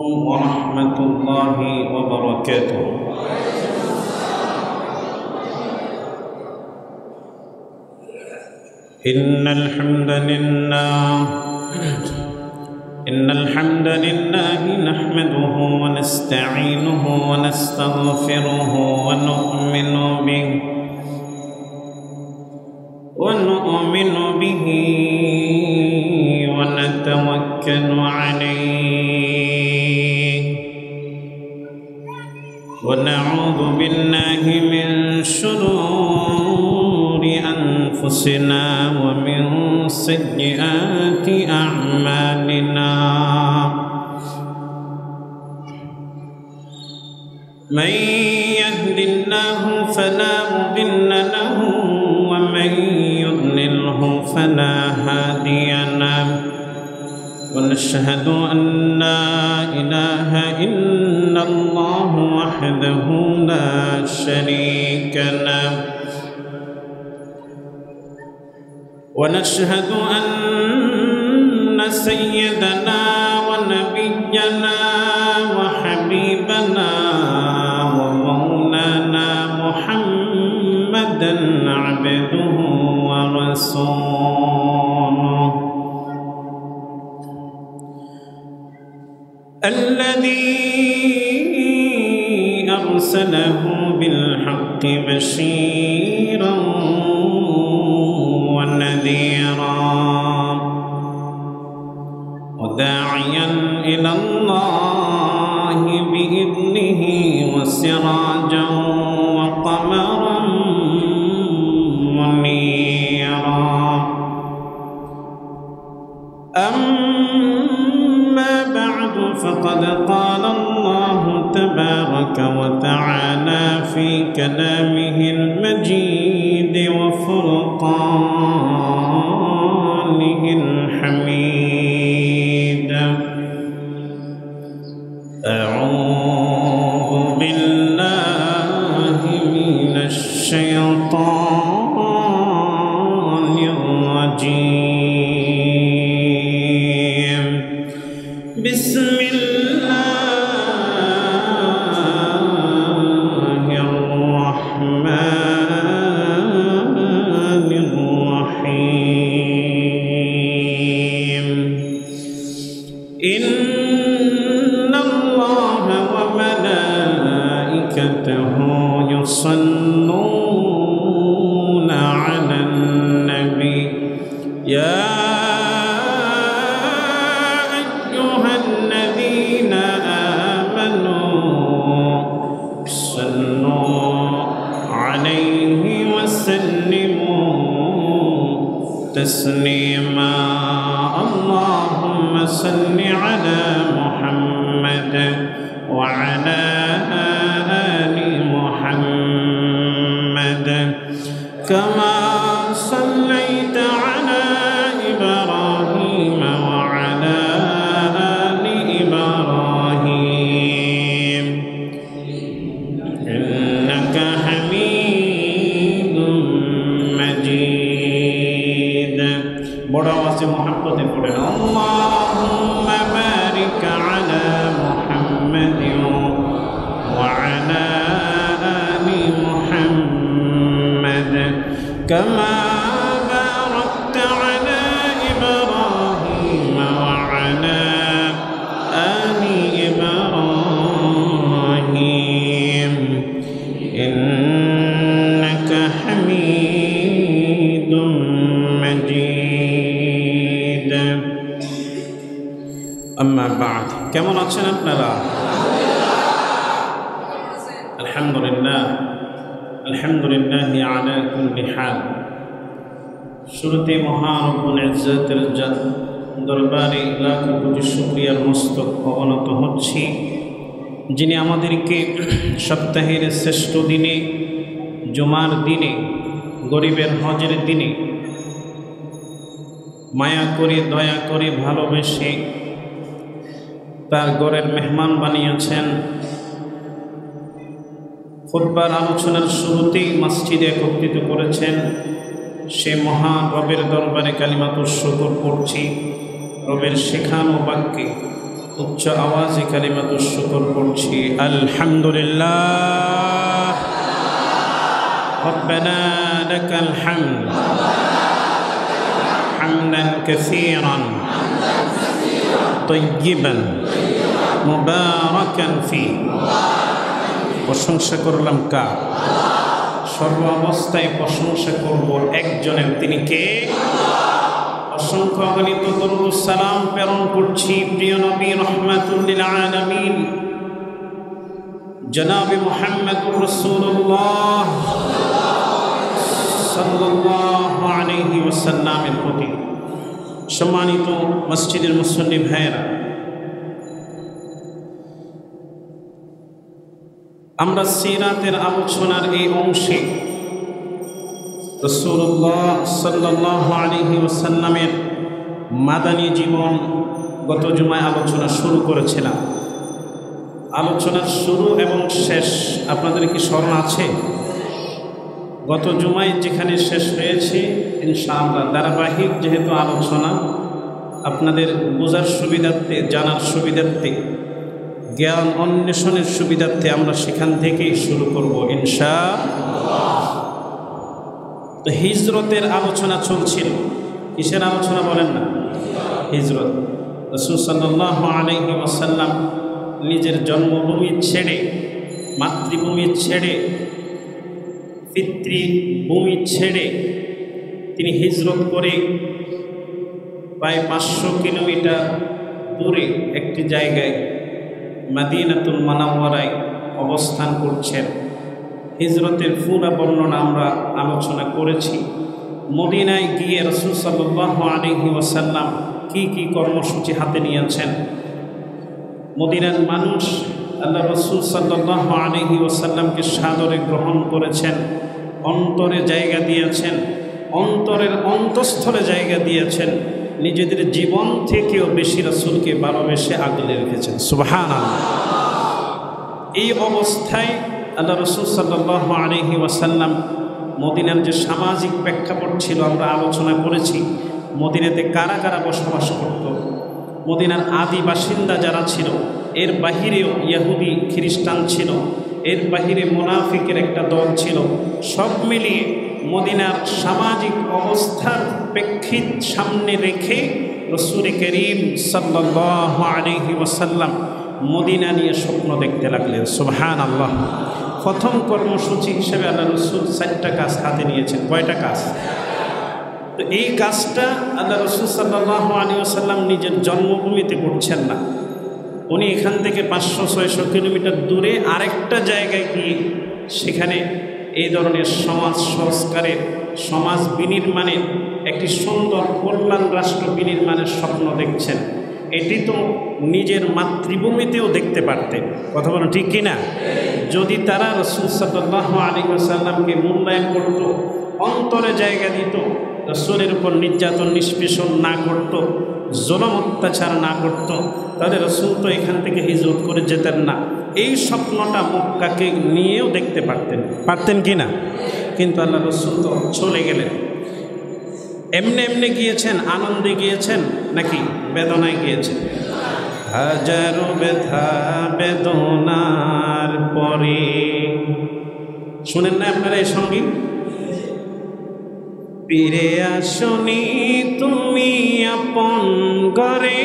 ورحمة الله وبركاته. إن الحمد لله نحمده ونستعينه ونستغفره ونؤمن به ونتوكل عليه ونعوذ بالله من شرور أنفسنا ومن سيئات أعمالنا. من يهد الله فلا مضل له ومن يضلله فلا هادي له. ونشهد أن لا إله إلا الله وحده لا شريك له. ونشهد أن سيدنا ونبينا وحبيبنا ومولانا محمدا عبده ورسوله الذي أرسله بالحق بشيرا ونذيرا وداعيا إلى الله بإذنه وسراجا وقمرا منيرا. أما بعد فقد قال الله تبارك وتعالى في كلامه المجيد وفرقانه الحميد. أعوذ بالله من الشيطان الرجيم. بسم الله الرحمن الرحيم. إن الله وملائكته يصلون على النبي يا أيها الذين آمنوا صلوا عليه وسلموا تسليما. اللهم صل على محمد وعلى آل محمد كما صليت على إبراهيم وعلى آل إبراهيم إنك حميد مجيد. بڑا واسع محبت پڑھنا. اللهم بارك على محمد وعلى آل محمد كما باركت على إبراهيم وعلى آل إبراهيم إنك حميد مجيد. أما بعد কেমন আছেন আপনারা? আলহামদুলিল্লাহ আলহামদুলিল্লাহ আলা কুল্লি হাল। শুরুতে মহান রব্বুল ইজ্জতের দরবারে লাখ কোটি শুকরিয়ার মস্তক অবনত হচ্ছি, যিনি আমাদেরকে সপ্তাহের শ্রেষ্ঠ দিনে, জুমার দিনে, গরিবের হজের দিনে মায়া করে, দয়া করে, ভালোবেসে তার ঘরের মেহমান বানিয়েছেন। খুতবার আলোচনার শুরুতেই মসজিদে একত্রিত করেছেন। সে মহান রবের দরবারে কালিমাতুশ শুকর পড়ছি, রবের শেখানো বাক্যে উচ্চ আওয়াজে কালিমাতুশ শুকর পড়ছি আলহামদুলিল্লাহ রব্বানা লাকাল হামদ হামদান কাসীরান তাইয়্যিবান মুবারাকান ফীহি। প্রশংসা করলাম কার? সর্ব অবস্থায় প্রশংসা করব একজনের, তিনি কে? অসংখ্য অগণিত দরুদ সালাম প্রেরণ করছি প্রিয় নবী রাহমাতুল লিল আলামিন জনাবে মুহাম্মদুর রাসূলুল্লাহ সাল্লাল্লাহু আলাইহি ওয়াসাল্লামের প্রতি। সম্মানিত মসজিদের মুসল্লি ভাইয়েরা, আমরা সিরাতের আলোচনার এই অংশে রাসূলুল্লাহ সাল্লাল্লাহু আলাইহি ওয়াসাল্লামের মাদানী জীবন গত জুমায় আলোচনা শুরু করেছিলাম। আলোচনার শুরু এবং শেষ আপনাদের কি স্মরণ আছে? গত জুমায় যেখানে শেষ হয়েছে ইনশাআল্লাহ ধারাবাহিক যেহেতু আলোচনা, আপনাদের বোঝার সুবিধার্থে, জানার সুবিধার্থে, জ্ঞান অন্বেষণের সুবিধার্থে আমরা সেখান থেকেই শুরু করব ইনশাআল্লাহ। তো হিজরতের আলোচনা চলছিল। কিসের আলোচনা বলেন না? হিজরত। রাসূল সাল্লাল্লাহু আলাইহি ওয়াসাল্লাম নিজের জন্মভূমি ছেড়ে, মাতৃভূমি ছেড়ে, পিতৃভূমি ছেড়ে তিনি হিজরত করে প্রায় 500 কিলোমিটার দূরে একটি জায়গায় মদিনাতুল মুনাওয়ারায় অবস্থান করছেন। হিজরতের পুরো বর্ণনা আমরা আলোচনা করেছি। মদিনায় গিয়ে রাসূল সাল্লাল্লাহু আলাইহি ওয়াসাল্লাম কি কি কর্মসূচি হাতে নিয়েছেন। মদিনার মানুষ আল্লাহ রাসূল সাল্লাল্লাহু আলাইহি ওয়াসাল্লামকে সাদরে গ্রহণ করেছেন, অন্তরে জায়গা দিয়েছেন, অন্তরের অন্তঃস্থলে জায়গা দিয়েছেন, নিজেদের জীবন থেকেও বেশি রাসূলকে ভালোবেসে আগলে রেখেছেন। সুবহানাল্লাহ। এই অবস্থায় আল্লাহ রাসূল সাল্লাল্লাহু আলাইহি ওয়াসাল্লাম মদিনার যে সামাজিক প্রেক্ষাপট ছিল আমরা আলোচনা করেছি। মদিনাতে কারা কারা বসবাস করত, মদিনার আদি বাসিন্দা যারা ছিল, এর বাহিরেও ইহুদি খ্রিস্টান ছিল, এর বাহিরে মুনাফিকের একটা দল ছিল। সব মিলিয়ে মদিনার সামাজিক অবস্থার প্রেক্ষিত সামনে রেখে রাসূল করিম সাল্লাল্লাহু আলাইহি ওয়াসাল্লাম মদিনা নিয়ে স্বপ্ন দেখতে লাগলেন। সুবহানাল্লাহ। প্রথম কর্মসূচি হিসেবে আল্লাহ রাসূল 4টা কাজ হাতে নিয়েছেন। কয়টা কাজ? তো এই কাজটা আল্লাহ রাসূল সাল্লাল্লাহু আলাইহি ওয়াসাল্লাম নিজের জন্মভূমিতে করছেন না। উনি এখান থেকে 500-600 কিলোমিটার দূরে আরেকটা জায়গায় গিয়ে সেখানে এই ধরনের সমাজ সংস্কারের, সমাজ বিনির্মাণের, একটি সুন্দর কল্যাণ রাষ্ট্র বিনির্মাণের স্বপ্ন দেখছেন। এটি তো নিজের মাতৃভূমিতেও দেখতে পারতেন। কথা বলেন ঠিক কিনা? যদি তারা রাসূল সাল্লাল্লাহু আলাইহি ওয়াসাল্লামকে মূল্যায়ন করত, অন্তরে জায়গা দিত, রাসূলের উপর নির্যাতন নিষ্পেষণ না করত, জুলুম অত্যাচার না করত, তাহলে রাসূল তো এখান থেকে হিজরত করে যেতেন না। এই স্বপ্নটা মক্কাকে নিয়েও দেখতে পারতেন কি না? কিন্তু আল্লাহ রাসূল তো চলে গেলেন। এমনি এমনি গিয়েছেন, আনন্দে গিয়েছেন নাকি বেদনায় গিয়েছেন? হাজারো ব্যথা বেদনার পরে, শুনেন না আপনারা এই সঙ্গীত? ফিরে আসনি তুমি আপন ঘরে,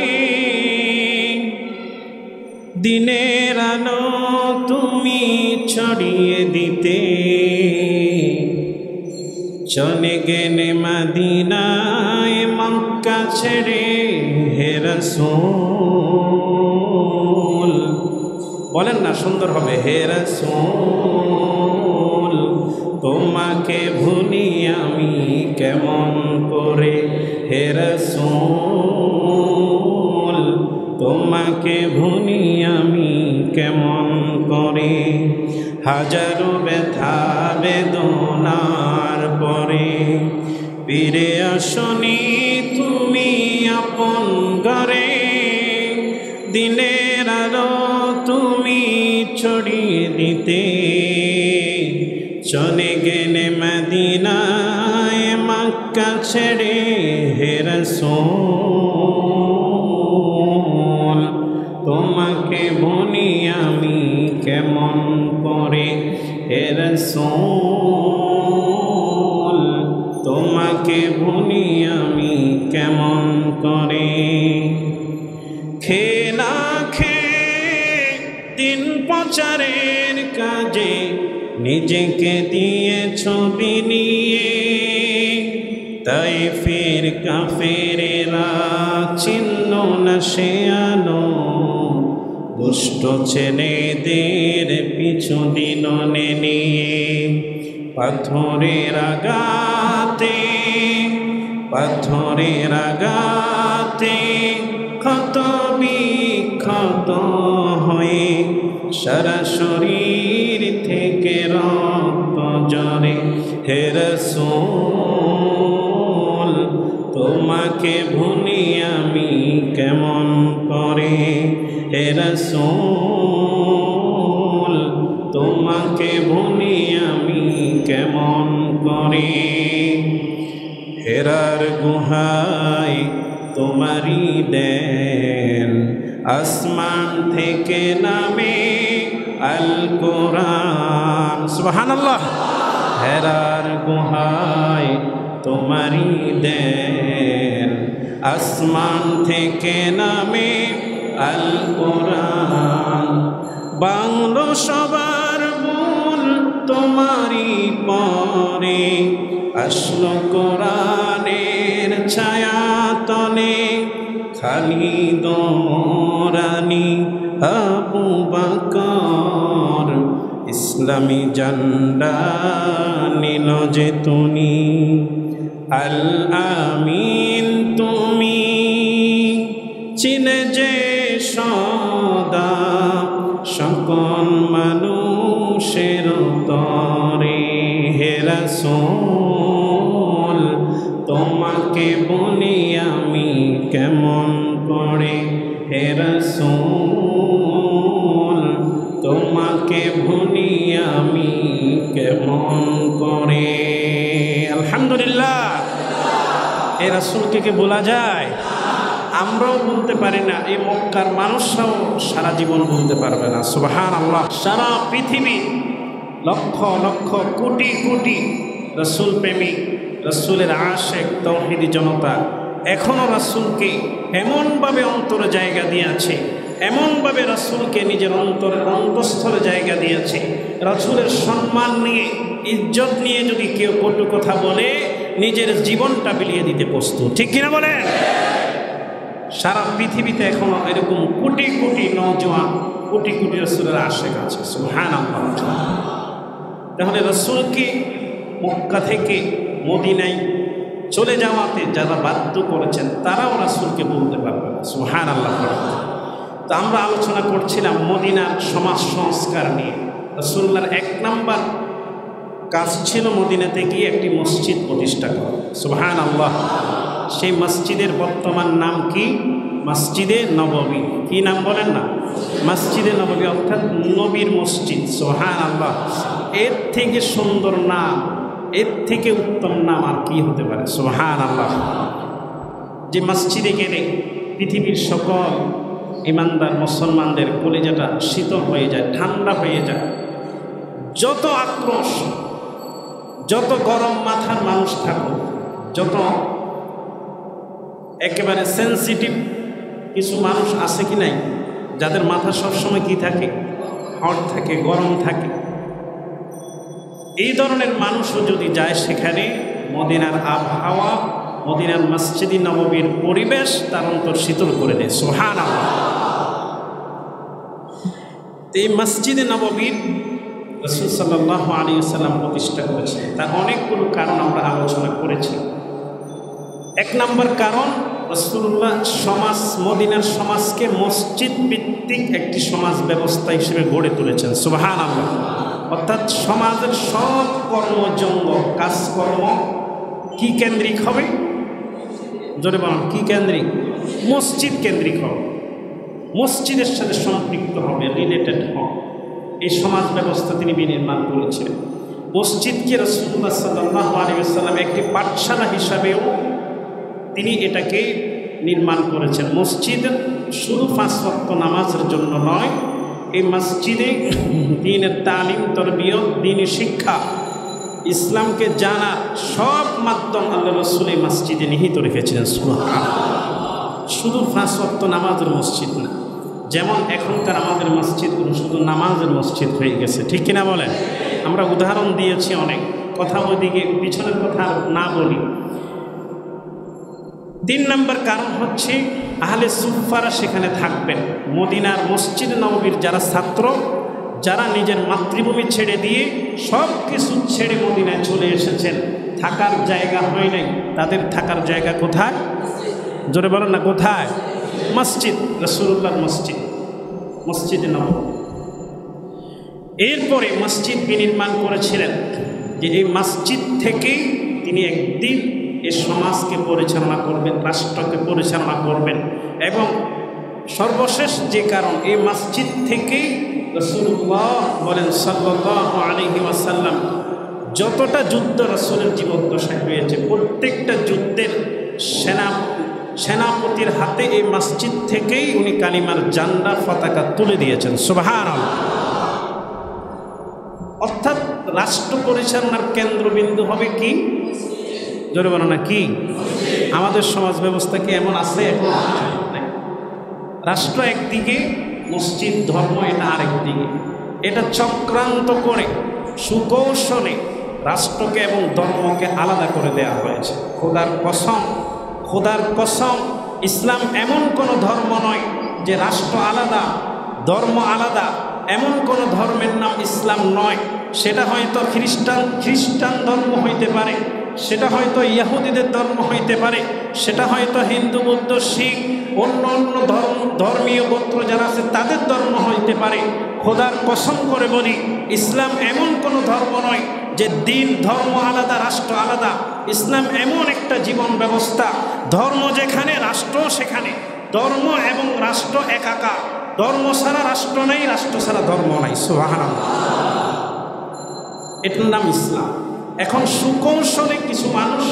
দিনের আলো তুমি ছড়িয়ে দিতে, চলে গেলে মদিনায় মক্কা ছেড়ে হে রাসূল। বলেন না, সুন্দর হবে। হে রাসূল তোমাকে ভুলি আমি কেমন করে, হে রাসূল তোমাকে ভুলি আমি কেমন করে। হাজারো ব্যথা বেদনার পরে ফিরে আসনি তুমি আপন ঘরে, দিনের আলো তুমি ছড়িয়ে দিতে, চলে গেলে মদিনায় মক্কা ছেড়ে হে রাসূল ভুলি আমি কেমন করে হে রাসূল তোমাকে ভুলি আমি কেমন করে খেয়ে না খেয়ে দিন প্রচারের কাজে নিজেকে দিয়েছ বিলিয়ে তাই ফের কাফেরেরা চিহ্ন না সে আলো দুষ্ট ছেলেদের পিছু দিন নিয়ে পাথরের আঘাতে ক্ষত বিক্ষত হয়ে সারা শরীর থেকে রক্ত ঝরে হে রাসূল তোমাকে ভুলি আমি কেমন করে হে রাসূল তোমাকে ভুলি আমি কেমন করে হেরার গুহায় তোমারি দেন আসমান থেকে নামে আল কোরআন সুবহানাল্লাহ হেরার গুহায় তোমারি দেন আসমান থেকে নামে আল কোরআন বাংলো সবার মূল তোমারি পরে আসলো কোরআনের ছায়াতলে খালিদ মোরানি আবু বকর ইসলামী ঝান্ডা নিল যে তুমি আল আমিন তুমি চিনে যে সদা সকল মানুষের তরে হে রাসূল তোমাকে বলি আমি কেমন করে হে রাসূল তোমাকে ভুলি আমি কেমন করে আলহামদুলিল্লাহ এই রাসূলকে কি বলা যায় আমরাও বলতে পারি না এই মক্কার মানুষরাও সারা জীবন বলতে পারবে না সুবহানাল্লাহ সারা পৃথিবী লক্ষ লক্ষ কোটি কোটি রাসূল প্রেমিক রাসূলের আশিক তাওহীদি জনতা এখনো রাসূলকে এমনভাবে অন্তরে জায়গা দিয়েছে এমনভাবে রাসূলকে নিজের অন্তরের অন্তঃস্থলে জায়গা দিয়েছে রাসূলের সম্মান নিয়ে ইজ্জত নিয়ে যদি কেউ কটু কথা বলে নিজের জীবনটা বিলিয়ে দিতে প্রস্তুত ঠিক কিনা বলেন সারা পৃথিবীতে এখনো এরকম কোটি কোটি নওজোয়ান কোটি কোটি রাসূলের আশিক আছে সুবহানাল্লাহ তাহলে রাসূলকে মক্কা থেকে মদিনায় চলে যাওয়াতে যারা বাধ্য করেছেন তারাও রাসূলকে বলতে পারবে না সুবহানাল্লাহ তো আমরা আলোচনা করছিলাম মদিনার সমাজ সংস্কার নিয়ে রাসূলুল্লাহর এক নাম্বার কাজ ছিল মদিনাতে গিয়ে একটি মসজিদ প্রতিষ্ঠা করা সুবহানাল্লাহ সেই মসজিদের বর্তমান নাম কি মসজিদে নববী কি নাম বলেন না মসজিদে নববী অর্থাৎ নবীর মসজিদ সুবহানাল্লাহ এর থেকে সুন্দর নাম এর থেকে উত্তম নাম আর কি হতে পারে সুবহানাল্লাহ যে মসজিদে গেলে পৃথিবীর সকল ইমানদার মুসলমানদের কলিজাটা শীতল হয়ে যায় ঠান্ডা হয়ে যায় যত আক্রোশ যত গরম মাথার মানুষ থাকুক যত একেবারে সেন্সিটিভ কিছু মানুষ আছে কি নাই যাদের মাথা সবসময় কি থাকে হট থাকে গরম থাকে এই ধরনের মানুষও যদি যায় সেখানে মদিনার আবহাওয়া মদিনার মসজিদে নববীর পরিবেশ তার অন্তর শীতল করে দেয় সুবহানাল্লাহ এই মসজিদে নববীর রাসূল সাল্লাল্লাহু আলাইহি ওয়াসাল্লাম প্রতিষ্ঠা করেছেন তার অনেকগুলো কারণ আমরা আলোচনা করেছি এক নম্বর কারণ রাসূলুল্লাহ মদিনার সমাজকে মসজিদ ভিত্তিক একটি সমাজ ব্যবস্থা হিসেবে গড়ে তুলেছেন সুবহানাল্লাহ অর্থাৎ সমাজের সব কর্মজঙ্গ কাজকর্ম কি কেন্দ্রিক হবে জোরে বলুন কি কেন্দ্রিক মসজিদ কেন্দ্রিক হবে মসজিদের সাথে সম্পৃক্ত হবে রিলেটেড হবে এই সমাজ ব্যবস্থা তিনি বিনির্মাণ করেছিলেন মসজিদকে রাসূলুল্লাহ সাল্লাল্লাহু আলাইহি ওয়াসাল্লাম একটি পাঠশালা হিসাবেও তিনি এটাকে নির্মাণ করেছেন মসজিদ শুধু 5 ওয়াক্ত নামাজের জন্য নয় এই মসজিদে দ্বীনের তালিম, তরবিয়ত, দ্বীনি শিক্ষা, ইসলামকে জানার সব মাধ্যম আল্লাহ রাসূল এই মসজিদে নিহিত রেখেছিলেন। শুধু 5 ওয়াক্ত নামাজের মসজিদ না, যেমন এখনকার আমাদের মসজিদগুলো শুধু নামাজের মসজিদ হয়ে গেছে, ঠিক কিনা বলেন? আমরা উদাহরণ দিয়েছি অনেক, কথা ওইদিকে পিছনের কথা না বলি। 3 নম্বর কারণ হচ্ছে আহলে সুফফারা সেখানে থাকবেন। মদিনার মসজিদ নববীর যারা ছাত্র, যারা নিজের মাতৃভূমি ছেড়ে দিয়ে সব কিছু ছেড়ে মদিনায় চলে এসেছেন, থাকার জায়গা হয় নাই, তাদের থাকার জায়গা কোথায়? জোরে বলেন না, কোথায়? মসজিদ রাসূলুল্লাহর মসজিদ, মসজিদে নববী। এরপরে মসজিদ বিনির্মাণ করেছিলেন যে এই মসজিদ থেকেই তিনি একদিন এই সমাজকে পরিচালনা করবেন, রাষ্ট্রকে পরিচালনা করবেন। এবং সর্বশেষ যে কারণ, এই মসজিদ থেকেই রাসূলুল্লাহ বলেন সাল্লাল্লাহু আলাইহি ওয়াসাল্লাম, যতটা যুদ্ধ রাসূলের জীবদ্দশায় হয়েছে প্রত্যেকটা যুদ্ধের সেনাপতির হাতে এই মসজিদ থেকেই উনি কালিমার ঝান্ডা পতাকা তুলে দিয়েছেন। সুবহানাল্লাহ। অর্থাৎ রাষ্ট্র পরিচালনার কেন্দ্রবিন্দু হবে কি? জোরে বলো না, কি? আমাদের সমাজ ব্যবস্থা কি এমন আছে? এখন রাষ্ট্র একদিকে, মসজিদ ধর্ম এটা আরেকদিকে। এটা চক্রান্ত করে সুকৌশলে রাষ্ট্রকে এবং ধর্মকে আলাদা করে দেওয়া হয়েছে। খোদার কসম, ইসলাম এমন কোনো ধর্ম নয় যে রাষ্ট্র আলাদা, ধর্ম আলাদা। এমন কোনো ধর্মের নাম ইসলাম নয়। সেটা হয়তো খ্রিস্টান ধর্ম হইতে পারে, সেটা হয়তো ইহুদিদের ধর্ম হইতে পারে, সেটা হয়তো হিন্দু, বৌদ্ধ, শিখ, অন্য অন্য ধর্মীয় গোত্র যারা আছে তাদের ধর্ম হইতে পারে। খোদার কসম করে বলি, ইসলাম এমন কোনো ধর্ম নয় যে দিন ধর্ম আলাদা, রাষ্ট্র আলাদা। ইসলাম এমন একটা জীবন ব্যবস্থা, ধর্ম যেখানে রাষ্ট্র সেখানে, ধর্ম এবং রাষ্ট্র একাকার। ধর্ম ছাড়া রাষ্ট্র নেই, রাষ্ট্র ছাড়া ধর্ম নাই। সুবহানাল্লাহ। এটার নাম ইসলাম। এখন সুকৌশলে কিছু মানুষ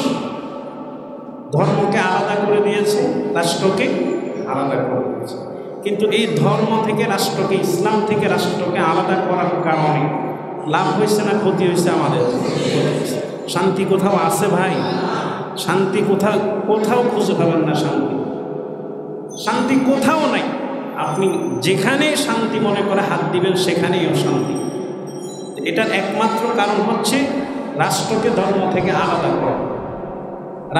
ধর্মকে আলাদা করে দিয়েছে, রাষ্ট্রকে আলাদা করে দিয়েছে। কিন্তু এই ধর্ম থেকে রাষ্ট্রকে, ইসলাম থেকে রাষ্ট্রকে আলাদা করার কারণে লাভ হয়েছে না ক্ষতি হয়েছে? আমাদের শান্তি কোথাও আছে ভাই? শান্তি কোথাও খুঁজে পাবেন না। শান্তি কোথাও নাই। আপনি যেখানে শান্তি মনে করে হাত দিবেন সেখানেই অশান্তি। এটার একমাত্র কারণ হচ্ছে রাষ্ট্রকে ধর্ম থেকে আলাদা করা।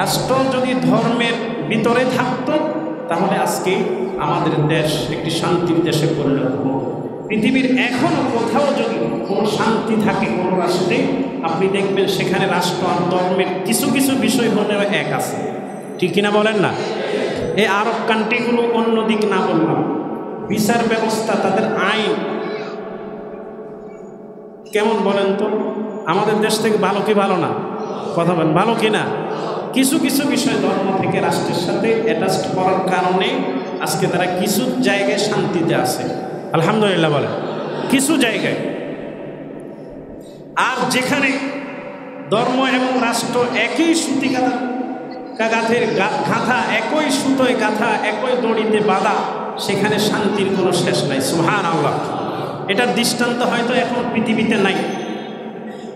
রাষ্ট্র যদি ধর্মের ভিতরে থাকতো তাহলে আজকে আমাদের দেশ একটি শান্তির দেশে পরিণত হতো। পৃথিবীর এখনও কোথাও যদি কোনো শান্তি থাকে কোনো রাষ্ট্রে, আপনি দেখবেন সেখানে রাষ্ট্র আর ধর্মের কিছু কিছু বিষয় হলেও এক আছে, ঠিক কিনা বলেন না? এই আরব কান্ট্রিগুলো অন্য দিক না বললাম, বিচার ব্যবস্থা, তাদের আইন কেমন বলেন তো? আমাদের দেশ থেকে ভালো কি ভালো না? কথা বলেন, ভালো কি না? কিছু কিছু বিষয় ধর্ম থেকে রাষ্ট্রের সাথে অ্যাটাচড করার কারণে আজকে তারা কিছু জায়গায় শান্তিতে আছে, আলহামদুলিল্লাহ বলেন, কিছু জায়গায়। আর যেখানে ধর্ম এবং রাষ্ট্র একই সুতি গাঁথের গাঁথা, একই সুতোয় গাঁথা, একই দড়িতে বাঁধা, সেখানে শান্তির কোনো শেষ নাই। সুবহানাল্লাহ। এটার দৃষ্টান্ত হয়তো এখন পৃথিবীতে নাই।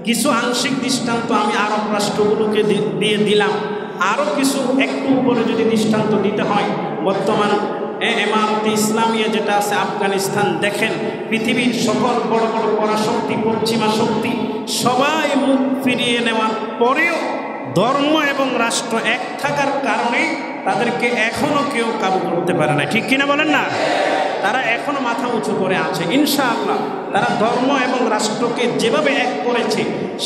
কিছু আংশিক দৃষ্টান্ত আমি আরব রাষ্ট্রগুলোকে দিয়ে দিলাম। আরও কিছু একটু উপরে যদি দৃষ্টান্ত দিতে হয়, বর্তমান এমারতে ইসলামিয়া যেটা আছে আফগানিস্তান, দেখেন পৃথিবীর সকল বড় বড় পরাশক্তি, পশ্চিমা শক্তি সবাই মুখ ফিরিয়ে নেওয়ার পরেও ধর্ম এবং রাষ্ট্র এক থাকার কারণে তাদেরকে এখনও কেউ কাবু করতে পারে না, ঠিক কিনা বলেন না? তারা এখনও মাথা উঁচু করে আছে। ইনশাআল্লাহ তারা ধর্ম এবং রাষ্ট্রকে যেভাবে এক করেছে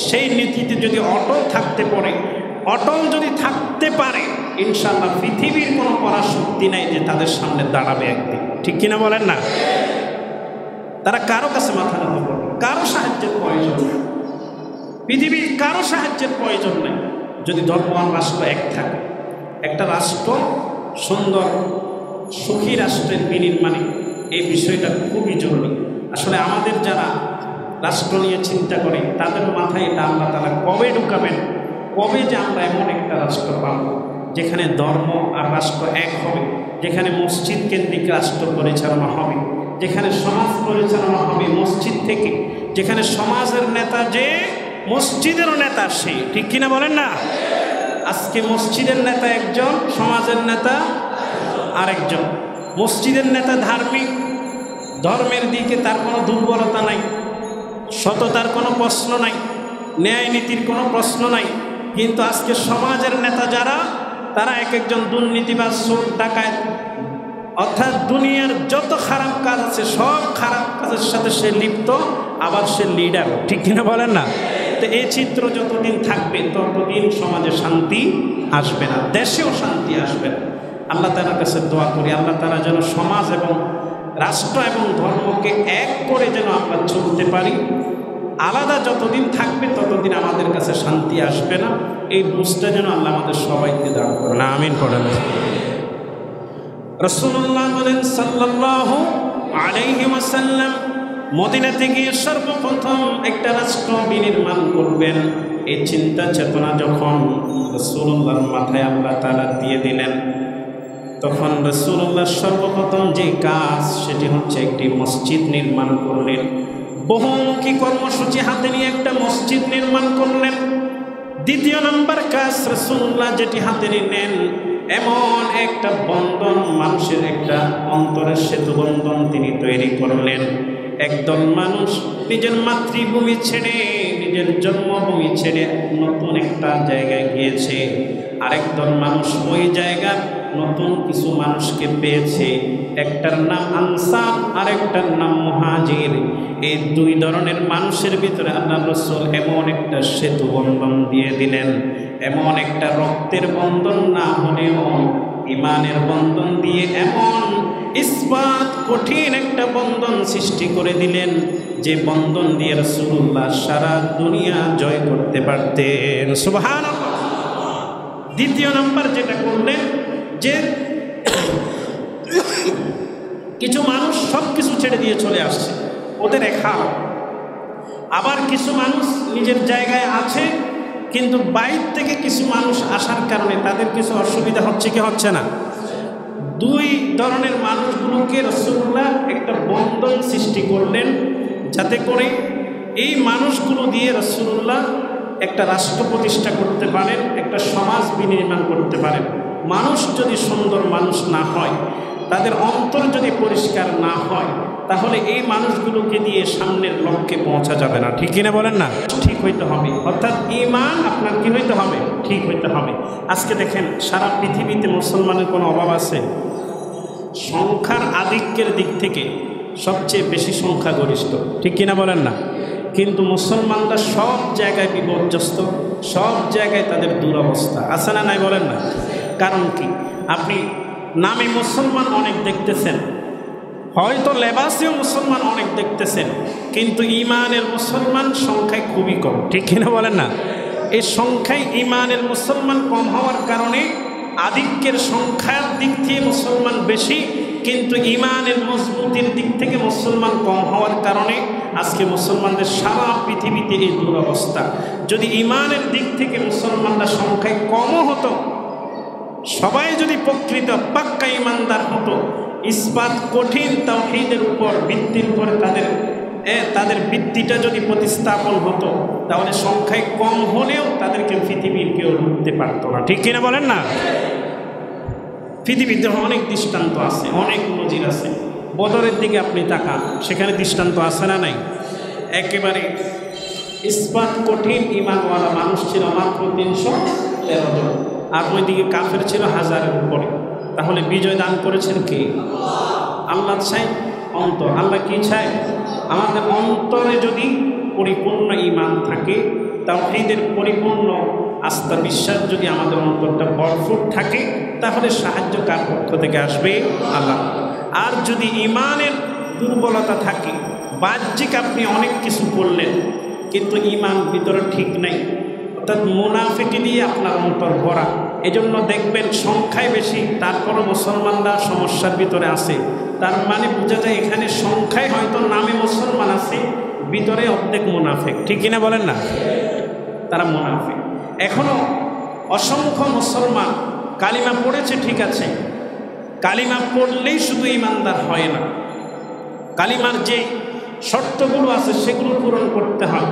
সেই নীতিতে যদি অটল যদি থাকতে পারে, ইনশাআল্লাহ পৃথিবীর কোনো পরাশক্তি নাই যে তাদের সামনে দাঁড়াবে একদিন, ঠিক কিনা বলেন না? তারা কারো কাছে মাথা নত করবে, কারো সাহায্যের প্রয়োজন নেই, পৃথিবীর কারো সাহায্যের প্রয়োজন নেই যদি ধর্ম আর রাষ্ট্র এক থাকে। একটা রাষ্ট্র সুন্দর সুখী রাষ্ট্রের বিনির্মাণে এই বিষয়টা খুবই জরুরি। আসলে আমাদের যারা রাষ্ট্র নিয়ে চিন্তা করে তাদের মাথায় এটা আল্লাহ তাআলা কবে ঢুকাবেন, কবে যে আমরা এমন একটা রাষ্ট্র পাব যেখানে ধর্ম আর রাষ্ট্র এক হবে, যেখানে মসজিদ কেন্দ্রিক রাষ্ট্র পরিচালনা হবে, যেখানে সমাজ পরিচালনা হবে মসজিদ থেকে, যেখানে সমাজের নেতা যে মসজিদেরও নেতা সে, ঠিক কিনা বলেন না? আজকে মসজিদের নেতা একজন, সমাজের নেতা আরেকজন। মসজিদের নেতা ধার্মিক, ধর্মের দিকে তার কোনো দুর্বলতা নাই, সততার কোনো প্রশ্ন নাই, ন্যায় নীতির কোনো প্রশ্ন নাই। কিন্তু আজকে সমাজের নেতা যারা, তারা এক একজন দুর্নীতিবাজ, চোর, ডাকাত, অর্থাৎ দুনিয়ার যত খারাপ কাজ আছে সব খারাপ কাজের সাথে সে লিপ্ত, আবার সে লিডার, ঠিক কিনা বলেন না? তো এই চিত্র যতদিন থাকবে ততদিন সমাজে শান্তি আসবে না, দেশেও শান্তি আসবে না। আল্লাহ তাআলার কাছে দোয়া করি, আল্লাহ তাআলা যেন সমাজ এবং রাষ্ট্র এবং ধর্মকে এক করে যেন আমরা চলতে পারি। আলাদা যতদিন থাকবে ততদিন আমাদের কাছে শান্তি আসবে না। এই বুঝটা যেন আল্লাহ আমাদের সবাইকে দান করেন, আমিন পড়েন। রাসূলুল্লাহ বলেন সাল্লাল্লাহু আলাইহি ওয়াসাল্লাম, মদিনাতে গিয়ে সর্বপ্রথম একটা রাষ্ট্র বিনির্মাণ করবেন। এই চিন্তা চেতনা যখন রাসূলুল্লাহর মাথায় আল্লাহ তাআলা দিয়ে দিলেন, তখন রাসূলুল্লাহ সর্বপ্রথম যে কাজ সেটি হচ্ছে একটি মসজিদ নির্মাণ করলেন। বহুমুখী কর্মসূচি হাতে নিয়ে একটা মসজিদ নির্মাণ করলেন। দ্বিতীয় নম্বর কাজ রাসূলুল্লাহ যেটি হাতে নিলেন, এমন একটা বন্ধন, মানুষের একটা অন্তরের সেতু বন্ধন তিনি তৈরি করলেন। একদল মানুষ নিজের মাতৃভূমি ছেড়ে, নিজের জন্মভূমি ছেড়ে নতুন একটা জায়গায় গিয়েছে, আরেকদল মানুষ ওই জায়গার নতুন কিছু মানুষকে পেয়েছে। একটার নাম আনসার, আরেকটার নাম মুহাজির। এই দুই ধরনের মানুষের ভিতরে আল্লাহ রাসূল এমন একটা সেতু বন্ধন দিয়ে দিলেন, এমন একটা রক্তের বন্ধন না হলেও ইমানের বন্ধন দিয়ে এমন ইসবাত কঠিন একটা বন্ধন সৃষ্টি করে দিলেন, যে বন্ধন দিয়ে রাসূলুল্লাহ সারা দুনিয়া জয় করতে পারতেন। সুবহানাল্লাহ। দ্বিতীয় নাম্বার যেটা করলেন, যে কিছু মানুষ সব কিছু ছেড়ে দিয়ে চলে আসছে, ওদের এক হাল। আবার কিছু মানুষ নিজের জায়গায় আছে, কিন্তু বাইরে থেকে কিছু মানুষ আসার কারণে তাদের কিছু অসুবিধা হচ্ছে কি হচ্ছে না। দুই ধরনের মানুষগুলোকে রাসূলুল্লাহ একটা বন্ধন সৃষ্টি করলেন, যাতে করে এই মানুষগুলো দিয়ে রাসূলুল্লাহ একটা রাষ্ট্র প্রতিষ্ঠা করতে পারেন, একটা সমাজ বিনির্মাণ করতে পারেন। মানুষ যদি সুন্দর মানুষ না হয়, তাদের অন্তর যদি পরিষ্কার না হয়, তাহলে এই মানুষগুলোকে দিয়ে সামনের লক্ষ্যে পৌঁছা যাবে না, ঠিক কিনা বলেন না? ঠিক হইতে হবে, অর্থাৎ ঈমান আপনার কি হইতে হবে? ঠিক হইতে হবে। আজকে দেখেন সারা পৃথিবীতে মুসলমানের কোনো অভাব আছে? সংখ্যার আধিক্যের দিক থেকে সবচেয়ে বেশি সংখ্যাগরিষ্ঠ, ঠিক কিনা বলেন না? কিন্তু মুসলমানরা সব জায়গায় বিপর্যস্ত, সব জায়গায় তাদের দুরবস্থা আছে না নাই বলেন না? কারণ কি? আপনি নামে মুসলমান অনেক দেখতেছেন, হয়তো লেবাসেও মুসলমান অনেক দেখতেছেন, কিন্তু ইমানের মুসলমান সংখ্যায় খুবই কম, ঠিক কিনা বলেন না? এই সংখ্যায় ইমানের মুসলমান কম হওয়ার কারণে আধিক্যের সংখ্যার দিক থেকে মুসলমান বেশি, কিন্তু ইমানের মজবুতির দিক থেকে মুসলমান কম হওয়ার কারণে আজকে মুসলমানদের সারা পৃথিবীতে এই দুরবস্থা। যদি ইমানের দিক থেকে মুসলমানরা সংখ্যায় কমও হতো, সবাই যদি প্রকৃত পাক্কা ইমানদার হতো, ইসবাত কঠিন তাওহীদের উপর ভিত্তির উপরে তাদের ভিত্তিটা যদি প্রতিস্থাপন হতো, তাহলে সংখ্যায় কম হলেও তাদেরকে পৃথিবীর কেউ রুখতে পারতো না, ঠিক কিনা বলেন না? পৃথিবীতে অনেক দৃষ্টান্ত আছে, অনেক নজির আছে। বদরের দিকে আপনি তাকান, সেখানে দৃষ্টান্ত আছে না নাই? একেবারে ইসবাত কঠিন ইমানওয়ালা মানুষ ছিল মাত্র 313 জন, আর ওইদিকে কাফের ছিল 1000-এর উপরে। তাহলে বিজয় দান করেছেন কে? আল্লাহ চাই অন্তর। আল্লাহ কি চায়? আমাদের অন্তরে যদি পরিপূর্ণ ঈমান থাকে, তাওহীদের পরিপূর্ণ আস্থা বিশ্বাস যদি আমাদের অন্তরটা ভরপুর থাকে, তাহলে সাহায্য কার পক্ষ থেকে আসবে? আল্লাহ। আর যদি ঈমানের দুর্বলতা থাকে, বাহ্যিক আপনি অনেক কিছু করলেন কিন্তু ঈমান ভিতরে ঠিক নাই, অর্থাৎ মুনাফিকি দিয়ে আপনার অন্তর ভরা, এজন্য দেখবেন সংখ্যায় বেশি, তারপরও মুসলমানরা সমস্যার ভিতরে আছে। তার মানে বোঝা যায় এখানে সংখ্যায় হয়তো নামে মুসলমান আছে, ভিতরে অর্ধেক মুনাফিক, ঠিক কিনা বলেন না? তারা মুনাফিক। এখনো অসংখ্য মুসলমান কালিমা পড়েছে, ঠিক আছে, কালিমা পড়লেই শুধু ইমানদার হয় না, কালিমার যে শর্তগুলো আছে সেগুলো পূরণ করতে হয়,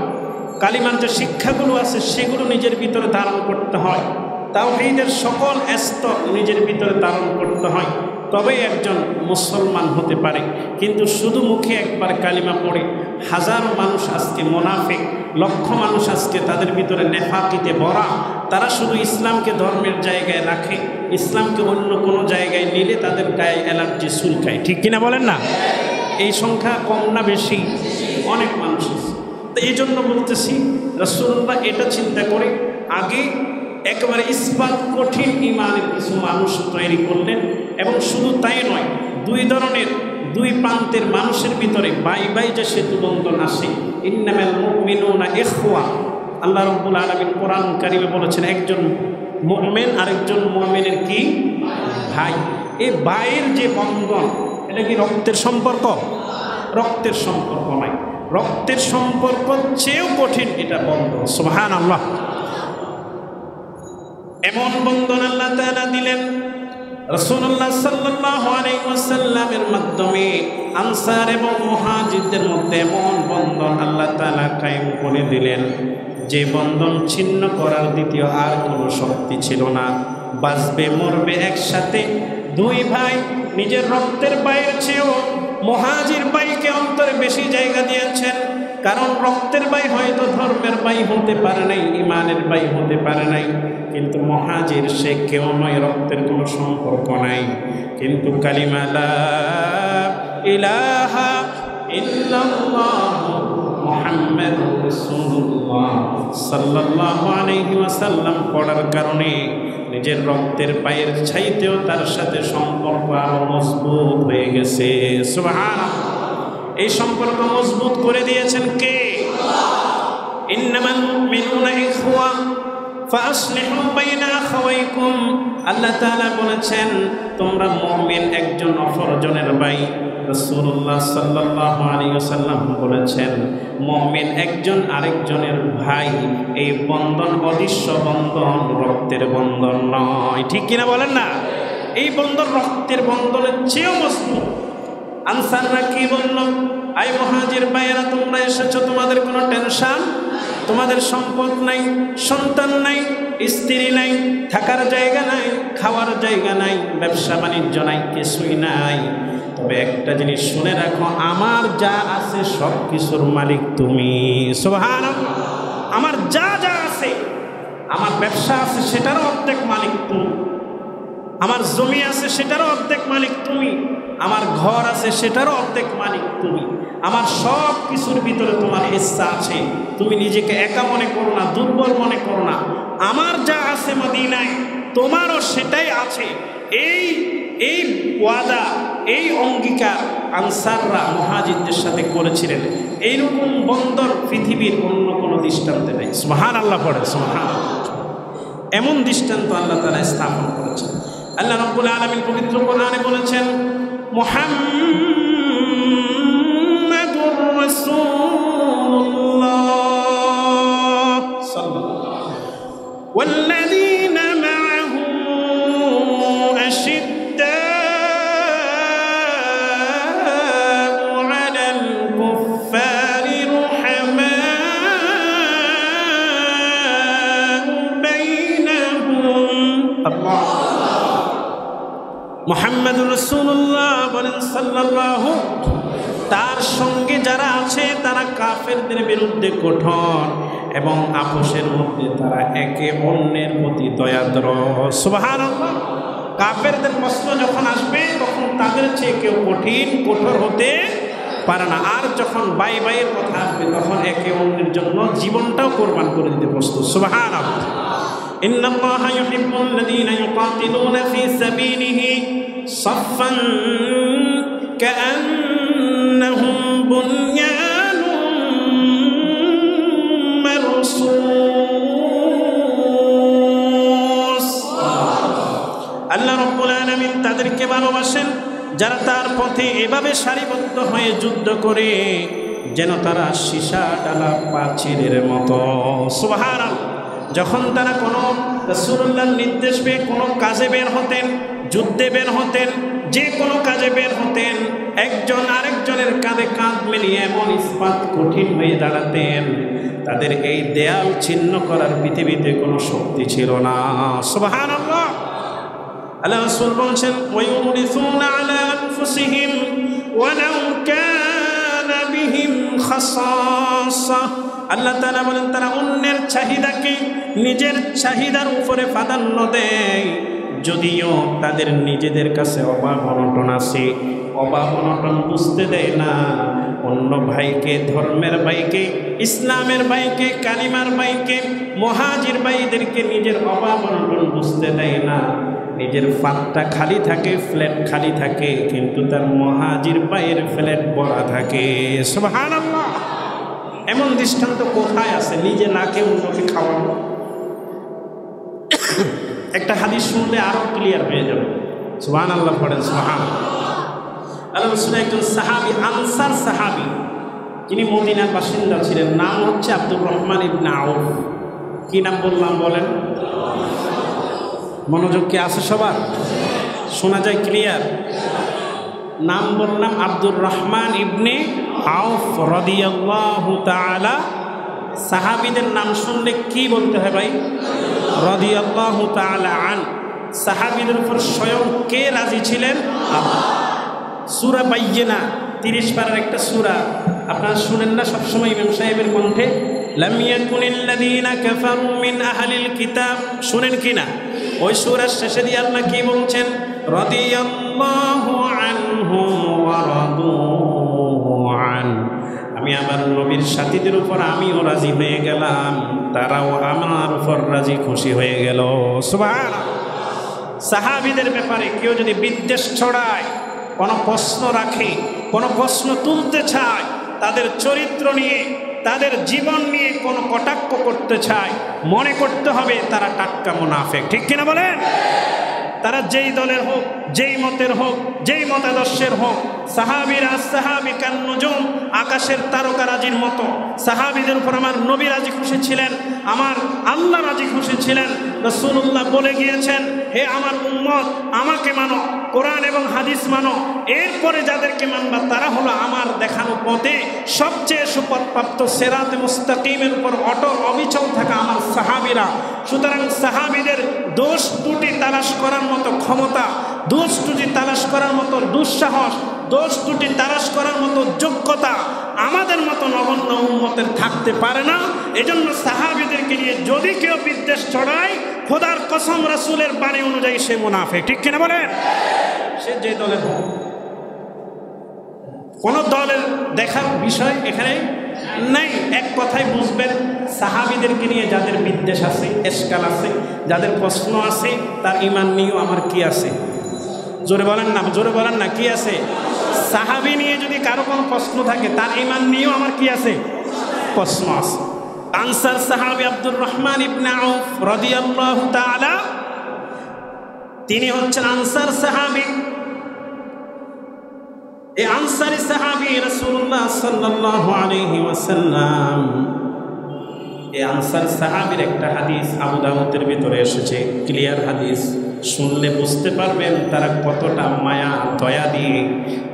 কালিমার যে শিক্ষাগুলো আছে সেগুলো নিজের ভিতরে ধারণ করতে হয়, তাওহীদের সকল স্তর নিজের ভিতরে ধারণ করতে হয়, তবেই একজন মুসলমান হতে পারে। কিন্তু শুধু মুখে একবার কালিমা পড়ে হাজারো মানুষ আজকে মুনাফিক, লক্ষ মানুষ আজকে তাদের ভিতরে নেফাকিতে ভরা, তারা শুধু ইসলামকে ধর্মের জায়গায় রাখে, ইসলামকে অন্য কোনো জায়গায় নিলে তাদের গায়ে অ্যালার্জি চুলকায়। ঠিক কিনা বলেন না? এই সংখ্যা কম না বেশি? অনেক মানুষ আছে। তো এই জন্য বলতেছি, রাসূলুল্লাহ এটা চিন্তা করে আগে একেবারে ইস্পাত কঠিন ইমানের কিছু মানুষ তৈরি করলেন। এবং শুধু তাই নয়, দুই ধরনের দুই প্রান্তের মানুষের ভিতরে বাই বাই যে সেতু বন্ধন আসে, ইন্নামাল মুমিনুনা ইখওয়া। আল্লাহ রাব্বুল আলামিন কোরআন কারীমে বলেছেন একজন মুমিন আরেকজন মুমিনের কি ভাই। এই ভাইয়ের যে বন্ধন, এটা কি রক্তের সম্পর্ক? রক্তের সম্পর্ক নয়, রক্তের সম্পর্ক চেয়েও কঠিন এটা বন্ধন। সুবহানাল্লাহ। এমন বন্ধন আল্লাহ তাআলা দিলেন রাসূলুল্লাহ সাল্লাল্লাহু আলাইহি ওয়াসাল্লামের মাধ্যমে আনসার এবং মুহাজিরদের মধ্যে এমন বন্ধন আল্লাহ তাআলা কায়েম করে দিলেন যে বন্ধন ছিন্ন করার দ্বিতীয় আর কোনো শক্তি ছিল না। বাঁচবে মরবে একসাথে দুই ভাই, নিজের রক্তের ভাইয়ের চেয়েও মুহাজির ভাইকে অন্তরে বেশি জায়গা দিয়েছেন। কারণ রক্তের ভাই হয়তো ধর্মের ভাই হতে পারে নাই, ইমানের ভাই হতে পারে নাই, কিন্তু মুহাজির সে কেউ নয়, রক্তের কোনো সম্পর্ক নাই, কিন্তু কালিমা লা ইলাহা ইল্লাল্লাহ মুহাম্মাদুর রাসূলুল্লাহ সাল্লাল্লাহু আলাইহি ওয়াসাল্লাম পড়ার কারণে নিজের রক্তের পায়ের চাইতেও তার সাথে সম্পর্ক আরো মজবুত হয়ে গেছে। সুবহানাল্লাহ। এই সম্পর্ক মজবুত করে দিয়েছেন কে? ইন্নামাল মুমিনুনা ইখওয়া ফাসলিহু বাইনা আখাওয়াইকুম। আল্লাহ তাআলা বলেছেন তোমরা মুমিন একজন অপরজনের ভাই। রাসূলুল্লাহ সাল্লাল্লাহু আলাইহি ওয়াসাল্লাম বলেছেন মুমিন একজন আরেকজনের ভাই। এই বন্ধন অদৃশ্য বন্ধন, রক্তের বন্ধন নয়। ঠিক কিনা বলেন না? এই বন্ধন রক্তের বন্ধনের চেয়েও মজবুত। আনসাররা কি বলল? আই মুহাজির ভাইয়েরা, তোমরা এসেছো, তোমাদের কোনো টেনশন, তোমাদের সম্পদ নাই, সন্তান নাই, স্ত্রী নাই, থাকার জায়গা নাই, খাওয়ার জায়গা নাই, ব্যবসা বাণিজ্য নাই, কিছুই নাই। তবে একটা জিনিস শুনে রাখো, আমার যা আছে সব কিছুর মালিক তুমি। সুবহানাল্লাহ। আমার যা যা আছে, আমার ব্যবসা আছে সেটারও অর্ধেক মালিক তুমি, আমার জমি আছে সেটারও অর্ধেক মালিক তুমি, আমার ঘর আছে সেটারও অর্ধেক মালিক তুমি, আমার সব কিছুর ভিতরে তোমার হিস্সা আছে। তুমি নিজেকে একা মনে করো না, দুর্বল মনে করো না। আমার যা আছে মদিনায় তোমারও সেটাই আছে। এই ওয়াদা, এই অঙ্গীকার আনসাররা মুহাজিরদের সাথে করেছিলেন। এইরকম বন্ধন পৃথিবীর অন্য কোনো দৃষ্টান্তে নেই। সুবহানাল্লাহ পড়ে, সুবহানাল্লাহ। এমন দৃষ্টান্ত আল্লাহ তাআলা স্থাপন করেছেন। আল্লাহ রাব্বুল আলামিন পবিত্র কোরআনে বলেছেন মুহাম্মাদুর রাসূলুল্লাহ সাল্লাল্লাহু ওয়াল্লাযীনা মা'আহু আশিদ্দাউ 'আলাল কুফফারি রুহামাউ বাইনাহুম। আল্লাহ। মুহাম্মাদুর রাসূলুল্লাহ বলেন সাল্লাল্লাহু, তার সঙ্গে যারা আছে তারা কাফেরদের বিরুদ্ধে কঠোর এবং আপোষের মধ্যে তারা একে অন্যের প্রতি দয়াদ্র। সুবহানাল্লাহ। কাফেরদের প্রশ্ন যখন আসবে তখন তাদের চেয়ে কেউ কঠোর হতে পারে না। আর যখন ভাই ভাইয়ের কথা আসবে তখন একে অন্যের জন্য জীবনটাও কোরবান করে দিতে প্রস্তুত। সুবহানাল্লাহ। ইন্নাল্লাহা ইউহিব্বুল্লাযীনা ইউকাতিলুনা ফী সাবিলিহি সাফফান কাআন্নাহুম বুনয়ানুম মারসুস। আল্লাহ রাব্বুল আলামিন তাদেরকে ভালোবাসেন যারা তার পথে এভাবে সারিবদ্ধ হয়ে যুদ্ধ করে যেন তারা সীসা ডালা প্রাচীরের মতো। সুবহানাল্লাহ। যখন তারা কোনো রাসূলুল্লাহর নির্দেশ পেয়ে কোনো কাজে বের হতেন, যুদ্ধে বের হতেন, যে কোনো কাজে বের হতেন, একজন আরেকজনের কাঁধে কাঁধ মিলিয়ে এমন ইস্পাত কঠিন হয়ে দাঁড়াতেন, তাদের এই দেয়াল ছিন্ন করার পৃথিবীতে কোনো শক্তি ছিল না। সুবহানাল্লাহ। আল্লাহ রাসূল বলছেন ওয়ায়ুরিসুনা আলা আনফুসিহিম ওয়ালাউ কানা বিহিম খাসাসা। আল্লাহ তাআলা বলেন তারা অন্যের চাহিদাকে নিজের চাহিদার উপরে প্রাধান্য দেয়, যদিও তাদের নিজেদের কাছে অভাব অনটন আছে, অভাব অনটন বুঝতে দেয় না। অন্য ভাইকে, ধর্মের ভাইকে, ইসলামের ভাইকে, কালিমার ভাইকে, মুহাজির ভাইদেরকে নিজের অভাব অনটন বুঝতে দেয় না। নিজের ফাঁকটা খালি থাকে, ফ্ল্যাট খালি থাকে, কিন্তু তার মুহাজির ভাইয়ের ফ্ল্যাট ভরা থাকে। সুবহানাল্লাহ। এমন দৃষ্টান্ত কোথায় আছে? নিজে না খেয়ে অন্যকে খাওয়ানো। একটা হাদিস শুনলে আরো ক্লিয়ার হয়ে যাবে। সুবহানাল্লাহ পড়েন। সুবহানাল্লাহ। আল্লাহ রাসূলের একজন সাহাবী, আনসার সাহাবী, যিনি মদিনার বাসিন্দা ছিলেন, নাম হচ্ছে আব্দুর রহমান ইবনে আউফ। কি নাম বললাম বলেন? মনোযোগ কি আছে সবার? শোনা যায় ক্লিয়ার? নাম বললাম আব্দুর রহমান ইবনে আউফ রাদিয়াল্লাহু তাআলা। সাহাবীদের নাম শুনলে কি বলতে হয় ভাই? রাদিয়াল্লাহু তাআলা আন। সাহাবীদের উপর স্বয়ং কে রাজি ছিলেন? সূরা বাইয়িনা 30 পারার একটা সূরা, আপনারা শুনেন না সবসময় ইমাম সাহেবের কণ্ঠে? লাম ইয়াকুনিল্লাযীনা কাফারু মিন আহলিল কিতাব, শুনেন কিনা? ওই সূরার শেষে দিয়ে আল্লাহ কি বলছেন? রাদিয়াল্লাহু আনহুম ওয়া রাদু আন। আমি আমার নবীর সাথীদের উপর আমিও রাজি হয়ে গেলাম, তারাও আমার উপর রাজি খুশি হয়ে গেল। সুবহানাল্লাহ। সাহাবীদের ব্যাপারে কেউ যদি বিদ্বেষ ছড়ায়, কোনো প্রশ্ন রাখে, কোনো প্রশ্ন তুলতে চায়, তাদের চরিত্র নিয়ে, তাদের জীবন নিয়ে কোনো কটাক্ষ করতে চায়, মনে করতে হবে তারা টাটকা মুনাফিক। ঠিক কিনা বলেন? তারা যেই দলের হোক, যেই মতের হোক, যেই মতাদর্শের হোক, সাহাবীরা সাহাবী কান নুজুম, আকাশের তারকা রাজির মতো। সাহাবীদের উপর আমার নবী রাজি খুশি ছিলেন, আমার আল্লাহ রাজি খুশি ছিলেন। রাসূলুল্লাহ বলে গিয়েছেন, হে আমার উম্মত, আমাকে মানো, কোরআন এবং হাদিস মানো, এরপরে যাদেরকে মানবা তারা হলো আমার দেখানো পথে সবচেয়ে সুপথপ্রাপ্ত সিরাতে মুস্তাকিমের উপর অটল অবিচল থাকা আমার সাহাবীরা। সুতরাং সাহাবীদের দোষ ত্রুটি তালাশ করার মতো ক্ষমতা, দোষ ত্রুটি তালাশ করার মতো দুঃসাহস, দোষ ত্রুটি তালাশ করার মতো যোগ্যতা আমাদের মতো নগণ্য উম্মতের থাকতে পারে না। এজন্য সাহাবীদেরকে নিয়ে যদি কেউ বিদ্বেষ ছড়ায়, খোদার কসম রাসূলের বাণী অনুযায়ী সে মুনাফিক। ঠিক কিনা বলেন? সে যে দলের হোক, কোন দলের দেখার বিষয় এখানে নাই। এক কথায় বুঝবেন, সাহাবীদেরকে নিয়ে যাদের বিদ্বেষ আছে, এশকাল আছে, যাদের প্রশ্ন আছে, তার ঈমান নিয়েও আমার কি আছে? জোরে বলেন না, জোরে বলেন না, কি আছে? সাহাবী নিয়ে যদি কারো কোনো প্রশ্ন থাকে, তার ঈমান নিয়েও আমার কি আছে? প্রশ্ন আছে। আনসার সাহাবী আব্দুর রহমান ইবনে আউফ রাদিয়াল্লাহু তাআলা, তিনি হচ্ছেন আনসার সাহাবী। এই আনসারী সাহাবী রাসূলুল্লাহ সাল্লাল্লাহু আলাইহি ওয়াসাল্লাম, এই আনসার সাহাবীর একটা হাদিস আবু দাউদের ভিতরে এসেছে, ক্লিয়ার হাদিস। শুনলে বুঝতে পারবেন তারা কতটা মায়া দয়া দিয়ে,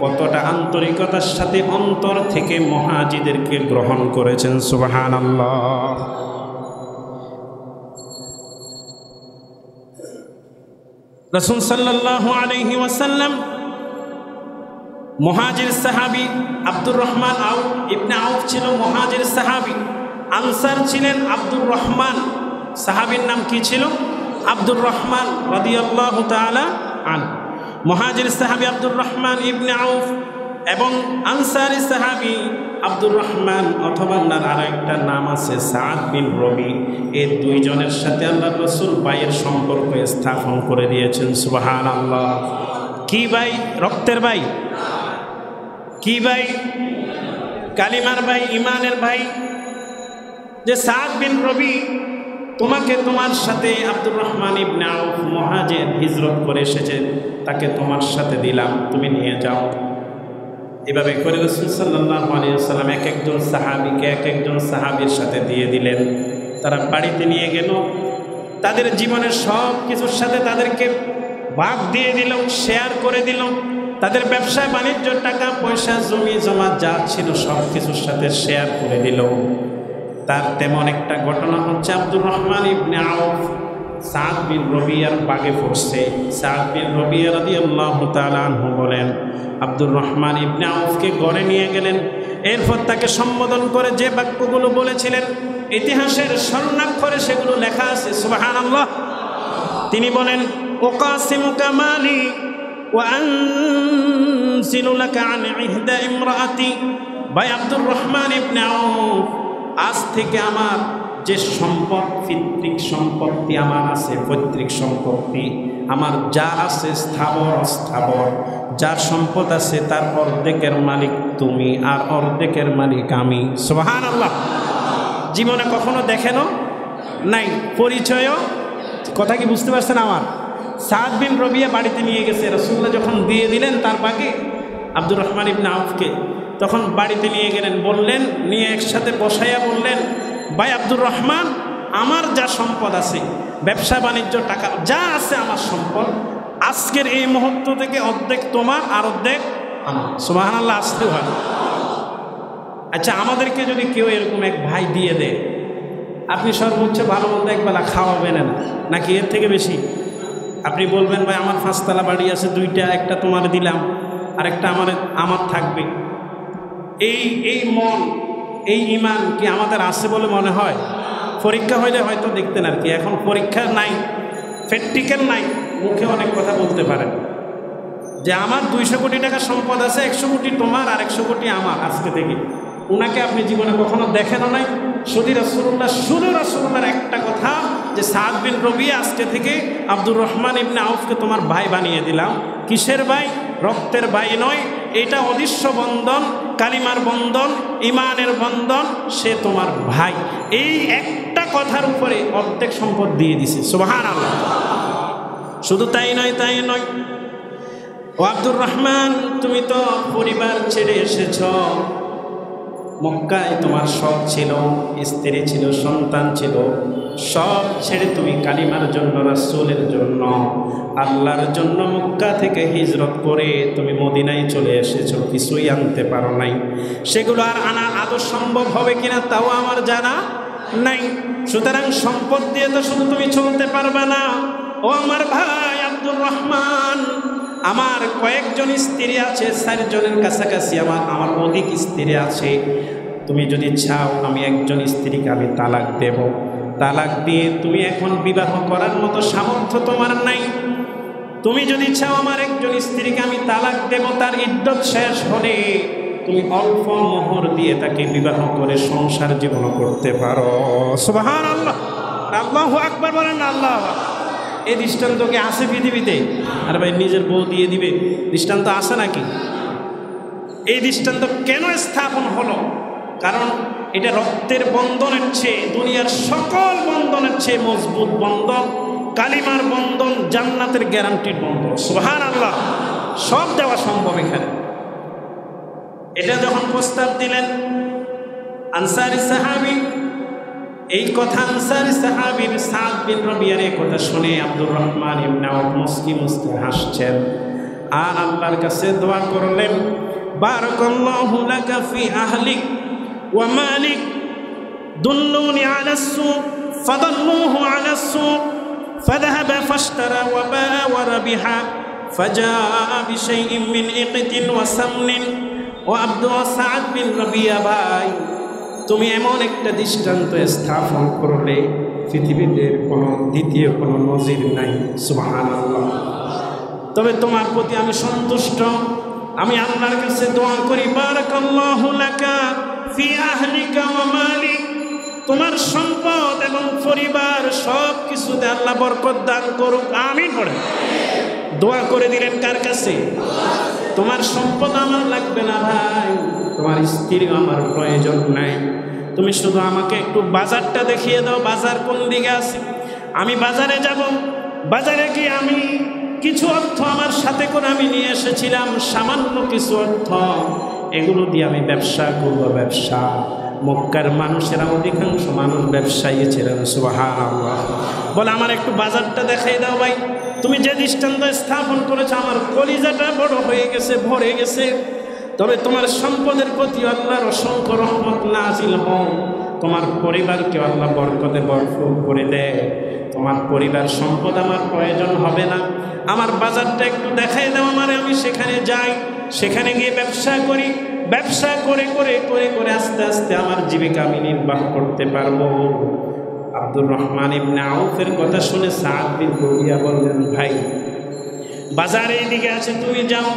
কতটা আন্তরিকতার সাথে অন্তর থেকে মুহাজিরদেরকে গ্রহণ করেছেন। সুবহানাল্লাহ। রাসূল সাল্লাল্লাহু আলাইহি ওয়াসাল্লাম মুহাজির সাহাবী আব্দুর রহমান ইবনে আউফ ছিল মুহাজির সাহাবী, আনসার ছিলেন আব্দুর রহমান। সাহাবীর নাম কি ছিল? আব্দুর রহমান রাদিয়াল্লাহু তাআলা আন। মুহাজির সাহাবী আব্দুর রহমান ইবনে আউফ এবং আনসারী সাহাবী আব্দুর রহমান, অথবা তার আরেকটা নাম আছে সাদ বিন রবি। এই দুইজনের সাথে আল্লাহর রাসূল ভাইয়ের সম্পর্ক স্থাপন করে দিয়েছেন। সুবহানাল্লাহ। কি ভাই? রক্তের ভাই? কি ভাই? কালিমার ভাই, ইমানের ভাই। যে সাদ বিন রবি, তোমাকে তোমার সাথে আব্দুর রহমান ইবনে আউফ মুহাজির হিজরত করে এসেছে, তাকে তোমার সাথে দিলাম, তুমি নিয়ে যাও। এভাবে করে রাসূল সাল্লাল্লাহু আলাইহি ওয়াসাল্লাম এক একজন সাহাবীকে এক একজন সাহাবীর সাথে দিয়ে দিলেন। তারা বাড়িতে নিয়ে গেল। তাদের জীবনের সব কিছুর সাথে তাদেরকে ভাগ দিয়ে দিল, শেয়ার করে দিল। তাদের ব্যবসা বাণিজ্য, টাকা পয়সা, জমি জমা যা ছিল সব কিছুর সাথে শেয়ার করে দিল। তার তেমন একটা ঘটনা হচ্ছে আব্দুর রহমান ইবনে আউফ সাদ বিন রবিয়ার বাগে পড়ছে। সাদ বিন রবিয়া রাদিয়াল্লাহু তাআলা আনহু বলেন, আব্দুর রহমান ইবনে আউফকে গড়ে নিয়ে গেলেন। এরপর তাকে সম্বোধন করে যে বাক্যগুলো বলেছিলেন ইতিহাসের স্বর্ণাক্ষরে সেগুলো লেখা আছে, সুবহানাল্লাহ। তিনি বলেন, উকাসিমুকা মালি ওয়া আনসিলু লাকা আন ইহদা ইমরাআতি। ভাই আব্দুর রহমান ইবনে আউফ, আজ থেকে আমার যে সম্পদ, পিতৃক সম্পত্তি আমার আছে, পৈতৃক সম্পত্তি আমার যা আছে, স্থাবর অস্থাবর যার সম্পদ আছে তার অর্ধেকের মালিক তুমি, আর অর্ধেকের মালিক আমি। সুবহানাল্লাহ। জীবনে কখনো দেখেনো নাই, পরিচয়ও, কথা কি বুঝতে পারছেন আমার? সাদ বিন রবিয়া বাড়িতে নিয়ে গেছে, রাসূলুল্লাহ যখন দিয়ে দিলেন তার বাগে আব্দুর রহমান ইবনে আউফকে, তখন বাড়িতে নিয়ে গেলেন, বললেন, নিয়ে একসাথে বসাইয়া বললেন, ভাই আব্দুর রহমান, আমার যা সম্পদ আছে, ব্যবসা বাণিজ্য, টাকা যা আছে আমার সম্পদ, আজকের এই মুহূর্ত থেকে অর্ধেক তোমার আর অর্ধেক আমার। সুবহানাল্লাহ। আসতে হয়। আচ্ছা, আমাদেরকে যদি কেউ এরকম এক ভাই দিয়ে দেয়, আপনি সর্বোচ্চ ভালো মন্দ একবেলা খাওয়াবেন না, নাকি এর থেকে বেশি? আপনি বলবেন, ভাই আমার 5 তলা বাড়ি আছে, 2টা, একটা তোমার দিলাম আর একটা আমার থাকবে। এই মন, এই ঈমান কি আমাদের আছে বলে মনে হয়? পরীক্ষা হইলে হয়তো দেখতেন আর কি। এখন পরীক্ষা নাই, প্র্যাকটিক্যাল নাই, মুখে অনেক কথা বলতে পারেন যে আমার 200 কোটি টাকা সম্পদ আছে, 100 কোটি তোমার আর 100 কোটি আমার আজকে থেকে। উনাকে আপনি জীবনে কখনো দেখেনও নাই। শুধু রাসূলুল্লাহর একটা কথা যে সাদ বিন রবিয়া, আজকে থেকে আব্দুর রহমান ইবনে আউফকে তোমার ভাই বানিয়ে দিলাম। কিসের ভাই? রক্তের ভাই নয়, এটা অদৃশ্য বন্ধন, কালিমার বন্ধন, ইমানের বন্ধন, সে তোমার ভাই। এই একটা কথার উপরে অর্ধেক সম্পদ দিয়ে দিছে। সুবহানাল্লাহ। শুধু তাই নয়, ও আব্দুর রহমান, তুমি তো পরিবার ছেড়ে এসেছ, মক্কায় তোমার সব ছিল, স্ত্রী ছিল, সন্তান ছিল, সব ছেড়ে তুমি কালিমার জন্য, রাসূলের জন্য, আল্লাহর জন্য মক্কা থেকে হিজরত করে তুমি মদিনায় চলে এসেছো। কিছুই আনতে পারো নাই। সেগুলো আর আনা আদৌ সম্ভব হবে কিনা তাও আমার জানা নাই। সুতরাং সম্পদ দিয়ে তো শুধু তুমি চলতে পারবে না। ও আমার ভাই আব্দুর রহমান, আমার কয়েকজন স্ত্রী আছে, 4 জনের কাছাকাছি, আমার অধিক স্ত্রী আছে। তুমি যদি চাও আমি একজন স্ত্রীকে আমি তালাক দেব। তালাক দিয়ে তুমি এখন বিবাহ করার মতো সামর্থ্য তোমার নাই। তুমি যদি চাও আমার একজন স্ত্রীকে আমি তালাক দেব, তার ইদ্যত শেষ হলে তুমি অল্প মোহর দিয়ে তাকে বিবাহ করে সংসার জীবন করতে পারো। সুবহানাল্লাহ। আল্লাহু আকবার বলেন। আল্লাহ। এই দৃষ্টান্ত কি আছে পৃথিবীতে? আর ভাই নিজের বউ দিয়ে দিবে, দৃষ্টান্ত আছে নাকি? এই দৃষ্টান্ত কেন স্থাপন হলো? কারণ এটা রক্তের বন্ধনের চেয়ে, দুনিয়ার সকল বন্ধনের চেয়ে মজবুত বন্ধন, কালিমার বন্ধন, জান্নাতের গ্যারান্টির বন্ধন। সুবহানাল্লাহ। সব দেওয়া সম্ভব এখানে। এটা যখন প্রস্তাব দিলেন আনসারী সাহাবী, এই কথা আনসারী সাহাবীর সাদ বিন রবিয়ার এই কথা শুনে আব্দুর রহমান ইবনে আউফ মুস্কি মুস্কি হাসছেন আর আল্লাহর কাছে দোয়া করলেন, বারাকাল্লাহু লাকা ফি আহলিক ওয়া মালিক দুল্লুনি আলা সুক ফাদাল্লুহু আলা সুক ফাযাহাবা ফাশতারা ওয়া বাআ ওয়া রাবিহা ফাজাআ বিশাইইন মিন ইকতিন ওয়া সামনিন। ও আব্দুল সাদ বিন রবিয়া ভাই, তুমি এমন একটা দৃষ্টান্ত স্থাপন করলে পৃথিবীতে কোনো দ্বিতীয় কোনো নজির নাই। সুবহানাল্লাহ। তবে তোমার প্রতি আমি সন্তুষ্ট। আমি আল্লাহর কাছে দোয়া করি, বারাকাল্লাহু লাকা ফি আহলিকা ওয়া মালিক, তোমার সম্পদ এবং পরিবার সব কিছুতে আল্লাহ বরকত দান করুক, আমিন পড়ে দোয়া করে দিলেন। কার কাছে? তোমার সম্পদ আমার লাগবে না ভাই, তোমার স্ত্রী আমার প্রয়োজন নাই, তুমি শুধু আমাকে একটু বাজারটা দেখিয়ে দাও, বাজার কোন দিকে আছে। আমি বাজারে যাব, বাজারে গিয়ে আমি কিছু অর্থ আমার সাথে করে আমি নিয়ে এসেছিলাম, সামান্য কিছু অর্থ, এগুলো দিয়ে আমি ব্যবসা করবো, ব্যবসা মক্কার মানুষেরা অধিকাংশ মানুষ ব্যবসায়ী ছিলেন। সুবহানাল্লাহ। বলে আমার একটু বাজারটা দেখাই দাও ভাই, তুমি যে দৃষ্টান্ত স্থাপন করেছো আমার কলিজাটা বড় হয়ে গেছে, ভরে গেছে। তবে তোমার সম্পদের প্রতি আল্লাহর অসংখ্য রহমত নাজিল হোক, তোমার পরিবারকে আল্লাহ বরকতে ভরপুর করে দেয়, তোমার পরিবার সম্পদ আমার প্রয়োজন হবে না, আমার বাজারটা একটু দেখাই দাও আমারে, আমি সেখানে যাই, সেখানে গিয়ে ব্যবসা করি, ব্যবসা করে করে করে করে আস্তে আস্তে আমার জীবিকা আমি নির্বাহ করতে পারবো। আব্দুর রহমান ইবনে আউফের কথা শুনে সাদ বিন রবিয়া বললেন, ভাই বাজারে এদিকে আছে, তুমি যাও।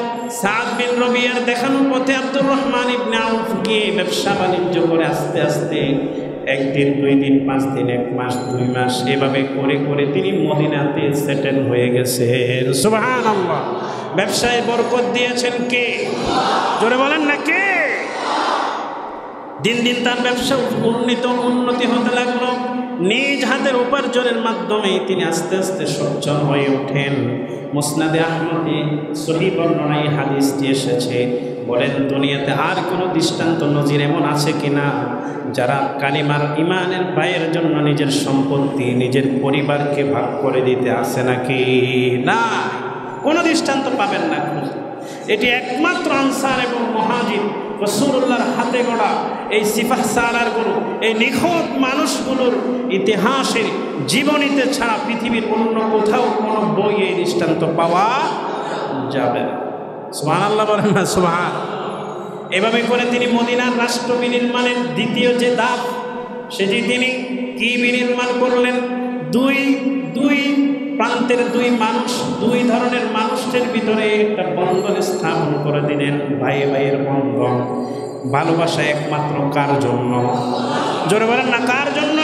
সাদ বিন রবিয়ার দেখানো পথে আব্দুর রহমান ইবনে আউফ গিয়ে ব্যবসা বাণিজ্য করে আস্তে আস্তে একদিন, 2 দিন, 5 দিন, 1 মাস, 2 মাস এভাবে করে করে তিনি মদিনাতে সেটেল হয়ে গেছেন। সুবহানাল্লাহ। ব্যবসায় বরকত দিয়েছেন কে? জোরে বলেন না কে? দিন দিন তার ব্যবসা উন্নতি হতে লাগলো। নিজ হাতের উপার্জনের মাধ্যমে তিনি আস্তে আস্তে সচ্ছল হয়ে ওঠেন। মুসনাদে আহমদে সহিহ বর্ণনায় হাদিসটি এসেছে। বলেন দুনিয়াতে আর কোনো দৃষ্টান্ত নজির এমন আছে কিনা যারা কালিমার ইমানের ভাইয়ের জন্য নিজের সম্পত্তি, নিজের পরিবারকে ভাগ করে দিতে আসে নাকি? না, কোনো দৃষ্টান্ত পাবেন না। এটি একমাত্র আনসার এবং মুহাজির রাসূলুল্লাহর হাতে গড়া এই সিফাহ সালারগুলো, এই নিখুঁত মানুষগুলোর ইতিহাসের জীবনীতে ছাড়া পৃথিবীর অন্য কোথাও কোনো বই এই দৃষ্টান্ত পাওয়া যাবে না। সুবহানাল্লাহ বলেন না সুবহান। এভাবে করে তিনি মদিনার রাষ্ট্র বিনির্মাণের দ্বিতীয় যে ধাপ, সেটি তিনি কি বিনির্মাণ করলেন? দুই প্রান্তের দুই ধরনের মানুষের ভিতরে একটা বন্ধন স্থাপন করে দিলেন। ভাই ভাইয়ের বন্ধন। ভালোবাসা একমাত্র কার জন্য? জোরে বলেন না, কার জন্য?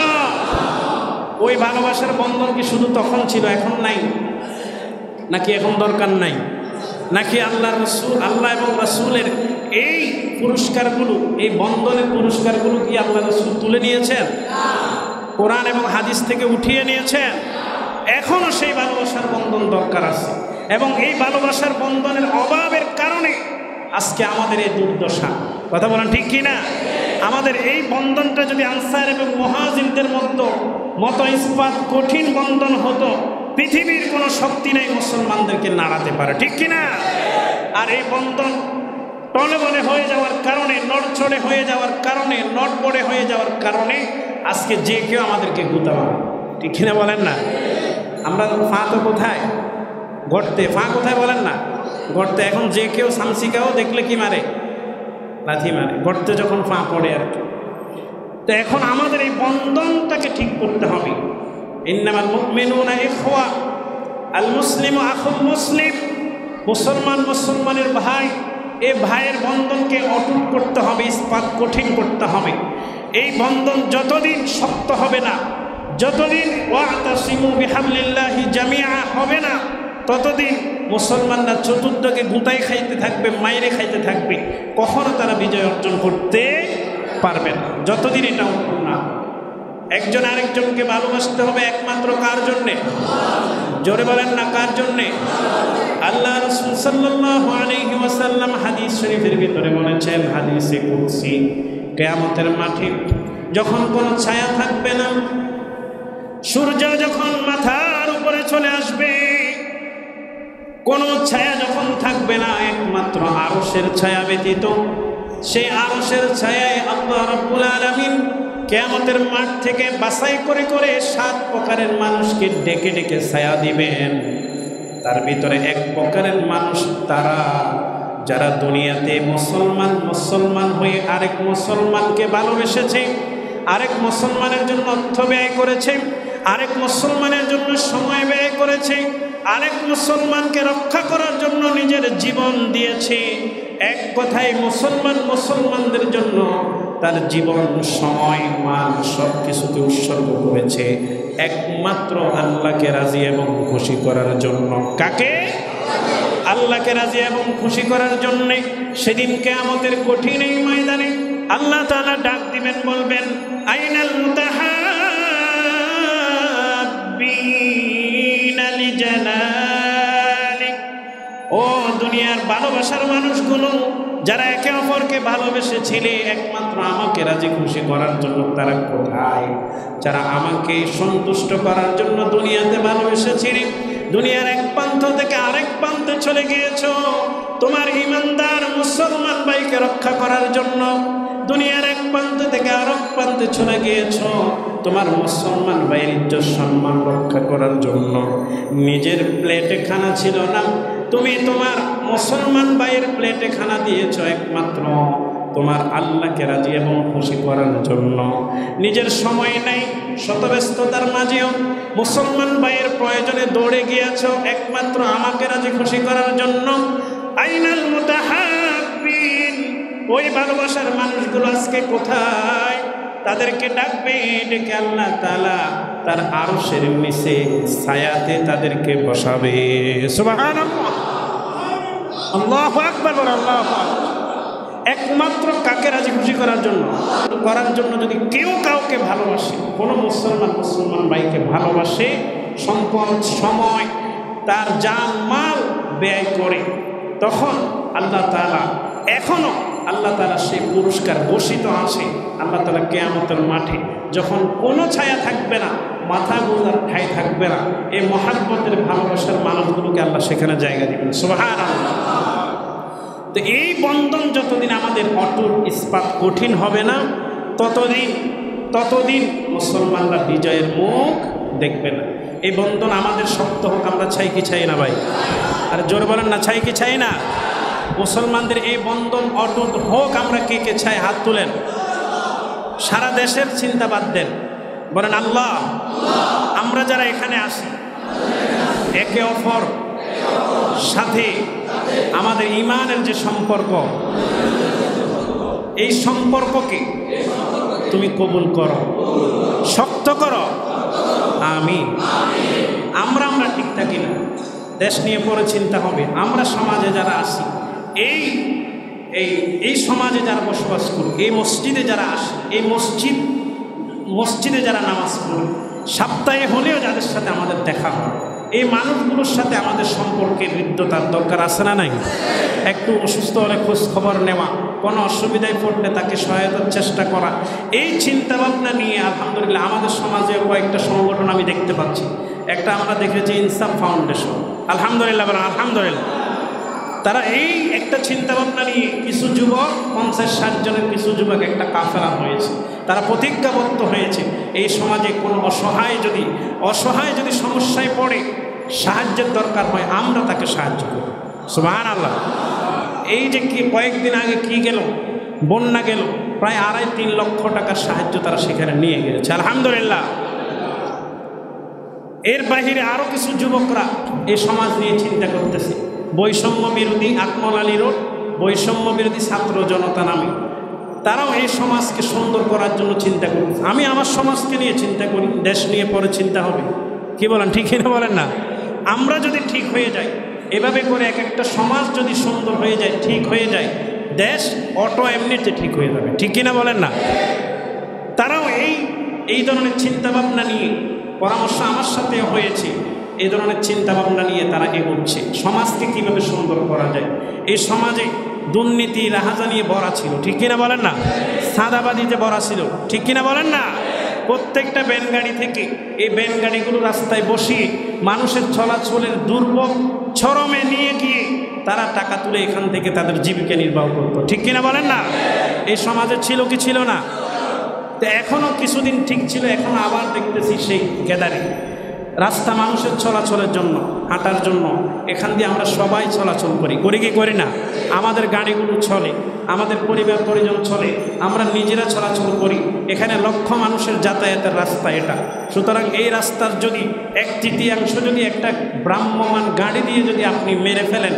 ওই ভালোবাসার বন্ধন কি শুধু তখন ছিল, এখন নাই? নাকি এখন দরকার নাই? নাকি আল্লাহ এবং রাসূলের এই পুরস্কারগুলো, এই বন্ধনের পুরস্কারগুলো কি আল্লাহ রাসূল তুলে নিয়েছেন? কোরআন এবং হাদিস থেকে উঠিয়ে নিয়েছেন? এখনও সেই ভালোবাসার বন্ধন দরকার আছে, এবং এই ভালোবাসার বন্ধনের অভাবের কারণে আজকে আমাদের এই দুর্দশা। কথা বলেন ঠিক কি না? আমাদের এই বন্ধনটা যদি আনসার এবং মুহাজিরদের মতো ইস্পাত কঠিন বন্ধন হতো, পৃথিবীর কোনো শক্তি নেই মুসলমানদেরকে নাড়াতে পারে, ঠিক কি না? আর এই বন্ধন টলবলে হয়ে যাওয়ার কারণে, নড়চড়ে হয়ে যাওয়ার কারণে, নড়বড়ে হয়ে যাওয়ার কারণে আজকে যে কেউ আমাদেরকে গুতা মারে, ঠিক কিনা বলেন না? আমরা ফাঁ তো কোথায়? গর্তে। ফাঁ কোথায় বলেন না? গর্তে। এখন যে কেউ সামসিকাও দেখলে কি মারে? লাথি মারে। গর্তে যখন ফাঁ পড়ে আর কি। তো এখন আমাদের এই বন্ধনটাকে ঠিক করতে হবে। ইন্নামাল মুমিনুনা ইখওয়া, আল মুসলিমু আখুল মুসলিম। মুসলমান মুসলমানের ভাই, এই ভাইয়ের বন্ধনকে অটুট করতে হবে, ইস্পাত কঠিন করতে হবে। এই বন্ধন যতদিন শক্ত হবে না, যতদিন ওয়াতাসিমু বিহাবলিল্লাহি জামিআ হবে না, ততদিন মুসলমানরা চতুর্দিকে গুতাই খাইতে থাকবে, মাইরে খাইতে থাকবে, কখনো তারা বিজয় অর্জন করতে পারবে না যতদিন এটা অটুট না। একজন আরেকজনকে ভালোবাসতে হবে একমাত্র কার জন্যে? জোরে বলেন না, কার জন্যে? আল্লাহ রাসূল সাল্লাল্লাহু আলাইহি ওয়াসাল্লাম হাদিস শরীফের ভিতরে বলেছেন, হাদিসে কুদসি, কিয়ামতের মাঠে যখন কোনো ছায়া থাকবে না, সূর্য যখন মাথার উপরে চলে আসবে, কোনো ছায়া যখন থাকবে না একমাত্র আরশের ছায়া ব্যতীত, সেই আরশের ছায়ায় আল্লাহ রাব্বুল আলামিন কিয়ামতের মাঠ থেকে বাছাই করে করে 7 প্রকারের মানুষকে ডেকে ডেকে ছায়া দিবেন। তার ভিতরে 1 প্রকারের মানুষ তারা যারা দুনিয়াতে মুসলমান হয়ে আরেক মুসলমানকে ভালোবেসেছে, আরেক মুসলমানের জন্য অর্থ ব্যয় করেছে, আরেক মুসলমানের জন্য সময় ব্যয় করেছে, আরেক মুসলমানকে রক্ষা করার জন্য নিজের জীবন দিয়েছে। এক কথায় মুসলমানদের জন্য তার জীবন, সময়, মান সব কিছুকে উৎসর্গ করেছে একমাত্র আল্লাহকে রাজি এবং খুশি করার জন্য। কাকে? আল্লাহকে রাজি এবং খুশি করার জন্যে সেদিন কিয়ামতের কঠিন এই ময়দানে আল্লাহ তাআলা ডাক দিবেন, বলবেন, আইনাল মুতাহাব্বিনা লিজালালি। ও দুনিয়ার ভালোবাসার মানুষগুলো, যারা একে অপরকে ভালোবেসেছিলে একমাত্র আমাকে রাজি খুশি করার জন্য, তারা কোথায়? যারা আমাকে সন্তুষ্ট করার জন্য দুনিয়াতে ভালোবেসেছিলে, দুনিয়ার এক প্রান্ত থেকে আরেক প্রান্তে চলে গিয়েছ তোমার ইমানদার মুসলমান ভাইকে রক্ষা করার জন্য। দুনিয়ার এক প্রান্ত থেকে আরেক প্রান্তে চলে গিয়েছ তোমার মুসলমান ভাইয়ের ইজ্জত সম্মান রক্ষা করার জন্য। নিজের প্লেটে খানা ছিল না, তুমি তোমার মুসলমান ভাইয়ের প্লেটে খানা দিয়েছ একমাত্র তোমার আল্লাহকে রাজি এবং খুশি করার জন্য। নিজের সময় নেই, শত ব্যস্ততার মাঝেও মুসলমান ভাইয়ের প্রয়োজনে দৌড়ে গিয়েছ একমাত্র আমাকে রাজি খুশি করার জন্য। আইনাল মুতাহাব্বিন, ওই ভালোবাসার মানুষগুলো আজকে কোথায়? তাদেরকে ডাকবে, ডেকে আল্লাহ তাআলা তার আরশের নিচে ছায়াতে তাদেরকে বসাবে। সুবহানাল্লাহ, আল্লাহু আকবার, আল্লাহু আকবার। একমাত্র কাকে রাজি খুশি করার জন্য? যদি কেউ কাউকে ভালোবাসে, কোনো মুসলমান ভাইকে ভালোবাসে, সম্পদ, সময়, তার জান মাল ব্যয় করে, তখন আল্লাহ তাআলা, এখনো আল্লাহ তাআলা সেই পুরস্কার ঘোষিত আছে। আল্লাহ তাআলা কিয়ামতের মাঠে যখন কোনো ছায়া থাকবে না, মাথা গোজার ঠাঁই থাকবে না, এই মহাব্বতের ভালোবাসার মানুষগুলোকে আল্লাহ সেখানে জায়গা দিবেন। সুবহানাল্লাহ। তো এই বন্ধন যতদিন আমাদের অটুট ইস্পাত কঠিন হবে না, ততদিন মুসলমানরা বিজয়ের মুখ দেখবে না। এই বন্ধন আমাদের শক্ত হোক, আমরা চাই কি চাই না ভাই? আর জোর বলেন না, চাই কি চাই না? মুসলমানদের এই বন্ধন অটুট হোক, আমরা কে কে চাই? হাত তুলেন। সারা দেশের চিন্তা বাদ দেন, বলেন আল্লাহ। আমরা যারা এখানে আসি, একে অপর সাথে আমাদের ঈমানের যে সম্পর্ক, এই সম্পর্ককে তুমি কবুল করো, শক্ত করো, আমিন। আমরা ঠিক থাকি না, দেশ নিয়ে পরে চিন্তা হবে। আমরা সমাজে যারা আসি, এই সমাজে যারা বসবাস করি, এই মসজিদে যারা আসি, এই মসজিদে যারা নামাজ পড়ি, সপ্তাহে হলেও যাদের সাথে আমাদের দেখা হয়, এই মানুষগুলোর সাথে আমাদের সম্পর্কের হৃদ্যতার দরকার আছে না নাই? একটু অসুস্থ হলে খোঁজ খবর নেওয়া, কোনো অসুবিধায় পড়লে তাকে সহায়তার চেষ্টা করা, এই চিন্তাভাবনা নিয়ে আলহামদুলিল্লাহ আমাদের সমাজে কয়েকটা সংগঠন আমি দেখতে পাচ্ছি। একটা আমরা দেখেছি ইনসাফ ফাউন্ডেশন, আলহামদুলিল্লাহ, আলহামদুলিল্লাহ। তারা এই একটা চিন্তাভাবনা নিয়ে কিছু যুবক, 50-60 জনের কিছু যুবক একটা কাফেলা হয়েছে। তারা প্রতিজ্ঞাবদ্ধ হয়েছে, এই সমাজে কোনো অসহায় যদি সমস্যায় পড়ে, সাহায্যের দরকার হয়, আমরা তাকে সাহায্য করি। সুবহানাল্লাহ। এই যে কয়েকদিন আগে কি গেল, বন্যা গেল, প্রায় 2.5-3 লক্ষ টাকার সাহায্য তারা সেখানে নিয়ে গেছে, আলহামদুলিল্লাহ। এর বাহিরে আরও কিছু যুবকরা এই সমাজ নিয়ে চিন্তা করতেছে। বৈষম্য বিরোধী আকমল আলী রোড বৈষম্য বিরোধী ছাত্র জনতা নামে তারাও এই সমাজকে সুন্দর করার জন্য চিন্তা করছে। আমি আমার সমাজকে নিয়ে চিন্তা করি, দেশ নিয়ে পরে চিন্তা হবে। কি বলেন, ঠিক কিনা বলেন না? আমরা যদি ঠিক হয়ে যাই, এভাবে করে এক একটা সমাজ যদি সুন্দর হয়ে যায়, ঠিক হয়ে যায়, দেশ অটো এমনিতে ঠিক হয়ে যাবে। ঠিক কিনা বলেন না? তারাও এই ধরনের চিন্তাভাবনা নিয়ে পরামর্শ আমার সাথে হয়েছে। এই ধরনের চিন্তাভাবনা নিয়ে তারা এগোচ্ছে, সমাজকে কীভাবে সুন্দর করা যায়। এই সমাজে দুর্নীতি রাহাজানিয়ে ভরা ছিল, ঠিক কিনা বলেন না? সাদাবাদিতে ভরা ছিল, ঠিক কিনা বলেন না? প্রত্যেকটা ব্যানগাড়ি থেকে এই ব্যানগাড়িগুলো রাস্তায় বসিয়ে মানুষের চলাচলের দুর্ভোগ চরমে নিয়ে গিয়ে তারা টাকা তুলে এখান থেকে তাদের জীবিকা নির্বাহ করতো, ঠিক কিনা বলেন না? এই সমাজে ছিল কি ছিল না? তো এখনও কিছুদিন ঠিক ছিল, এখন আবার দেখতেছি সেই গ্যাদারিং। রাস্তা মানুষের চলাচলের জন্য, হাঁটার জন্য, এখান দিয়ে আমরা সবাই চলাচল করি কি করি না? আমাদের গাড়িগুলো চলে, আমাদের পরিবার পরিজন চলে, আমরা নিজেরা চলাচল করি। এখানে লক্ষ মানুষের যাতায়াতের রাস্তা এটা। সুতরাং এই রাস্তার যদি 1/3 যদি একটা ভ্রাম্যমান গাড়ি দিয়ে যদি আপনি মেরে ফেলেন,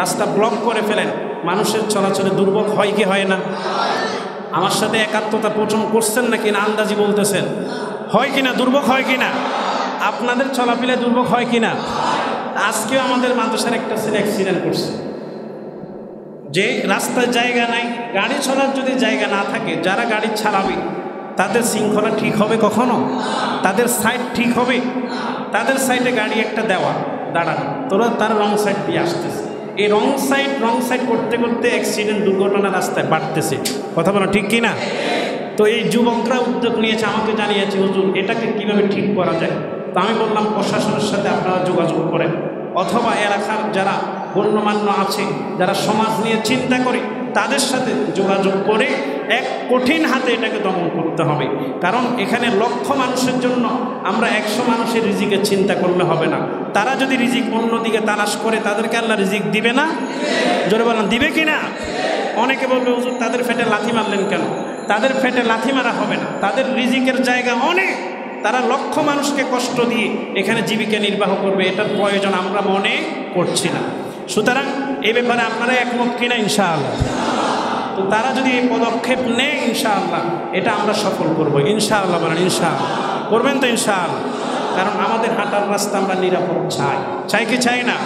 রাস্তা ব্লক করে ফেলেন, মানুষের চলাচলে দুর্ভোগ হয় কি হয় না? আমার সাথে একাত্মতা পোষণ করছেন নাকি না আন্দাজি বলতেছেন? হয় কিনা? দুর্ভোগ হয় কিনা? আপনাদের চলাফেরা দুর্ভোগ হয় কিনা? আজকেও আমাদের মাদ্রাসার একটা ছেলে অ্যাক্সিডেন্ট করছে, যে রাস্তার জায়গা নাই, গাড়ি চলার যদি জায়গা না থাকে, যারা গাড়ি চালাবে তাদের শৃঙ্খলা ঠিক হবে কখনো? তাদের সাইড ঠিক হবে? তাদের সাইডে গাড়ি একটা দেওয়া দাঁড়ানো, তোরা তার রং সাইড দিয়ে আসতেছে, এই রং সাইড করতে করতে অ্যাক্সিডেন্ট দুর্ঘটনা রাস্তায় বাড়তেছে। কথা বলো ঠিক কি না? তো এই যুবকরা উদ্যোগ নিয়েছে, আমাকে জানিয়েছে হুজুর এটাকে কিভাবে ঠিক করা যায়। তো আমি বললাম প্রশাসনের সাথে আপনারা যোগাযোগ করেন, অথবা এলাকার যারা গণ্যমান্য আছে, যারা সমাজ নিয়ে চিন্তা করে, তাদের সাথে যোগাযোগ করে এক কঠিন হাতে এটাকে দমন করতে হবে। কারণ এখানে লক্ষ মানুষের জন্য আমরা 100 মানুষের রিজিকের চিন্তা করলে হবে না। তারা যদি রিজিক অন্যদিকে তালাশ করে, তাদেরকে আল্লাহ রিজিক দিবে না? জোরে বলেন দিবে কি না? অনেকে বলবে হুজুর তাদের পেটে লাথি মারলেন কেন? তাদের পেটে লাথি মারা হবে না, তাদের রিজিকের জায়গা অনেক। তারা লক্ষ মানুষকে কষ্ট দিয়ে এখানে জীবিকা নির্বাহ করবে, এটার প্রয়োজন আমরা মনে করছি না। সুতরাং এই ব্যাপারে আপনারা একমত কিনা? ইনশাআল্লাহ। তো তারা যদি এই পদক্ষেপ নেয় ইনশাআল্লাহ এটা আমরা সফল করবো ইনশাআল্লাহ। বলেন ইনশাআল্লাহ করবেন তো? ইনশাআল্লাহ। কারণ আমাদের হাঁটার রাস্তা আমরা নিরাপদ চাই কি চাই না?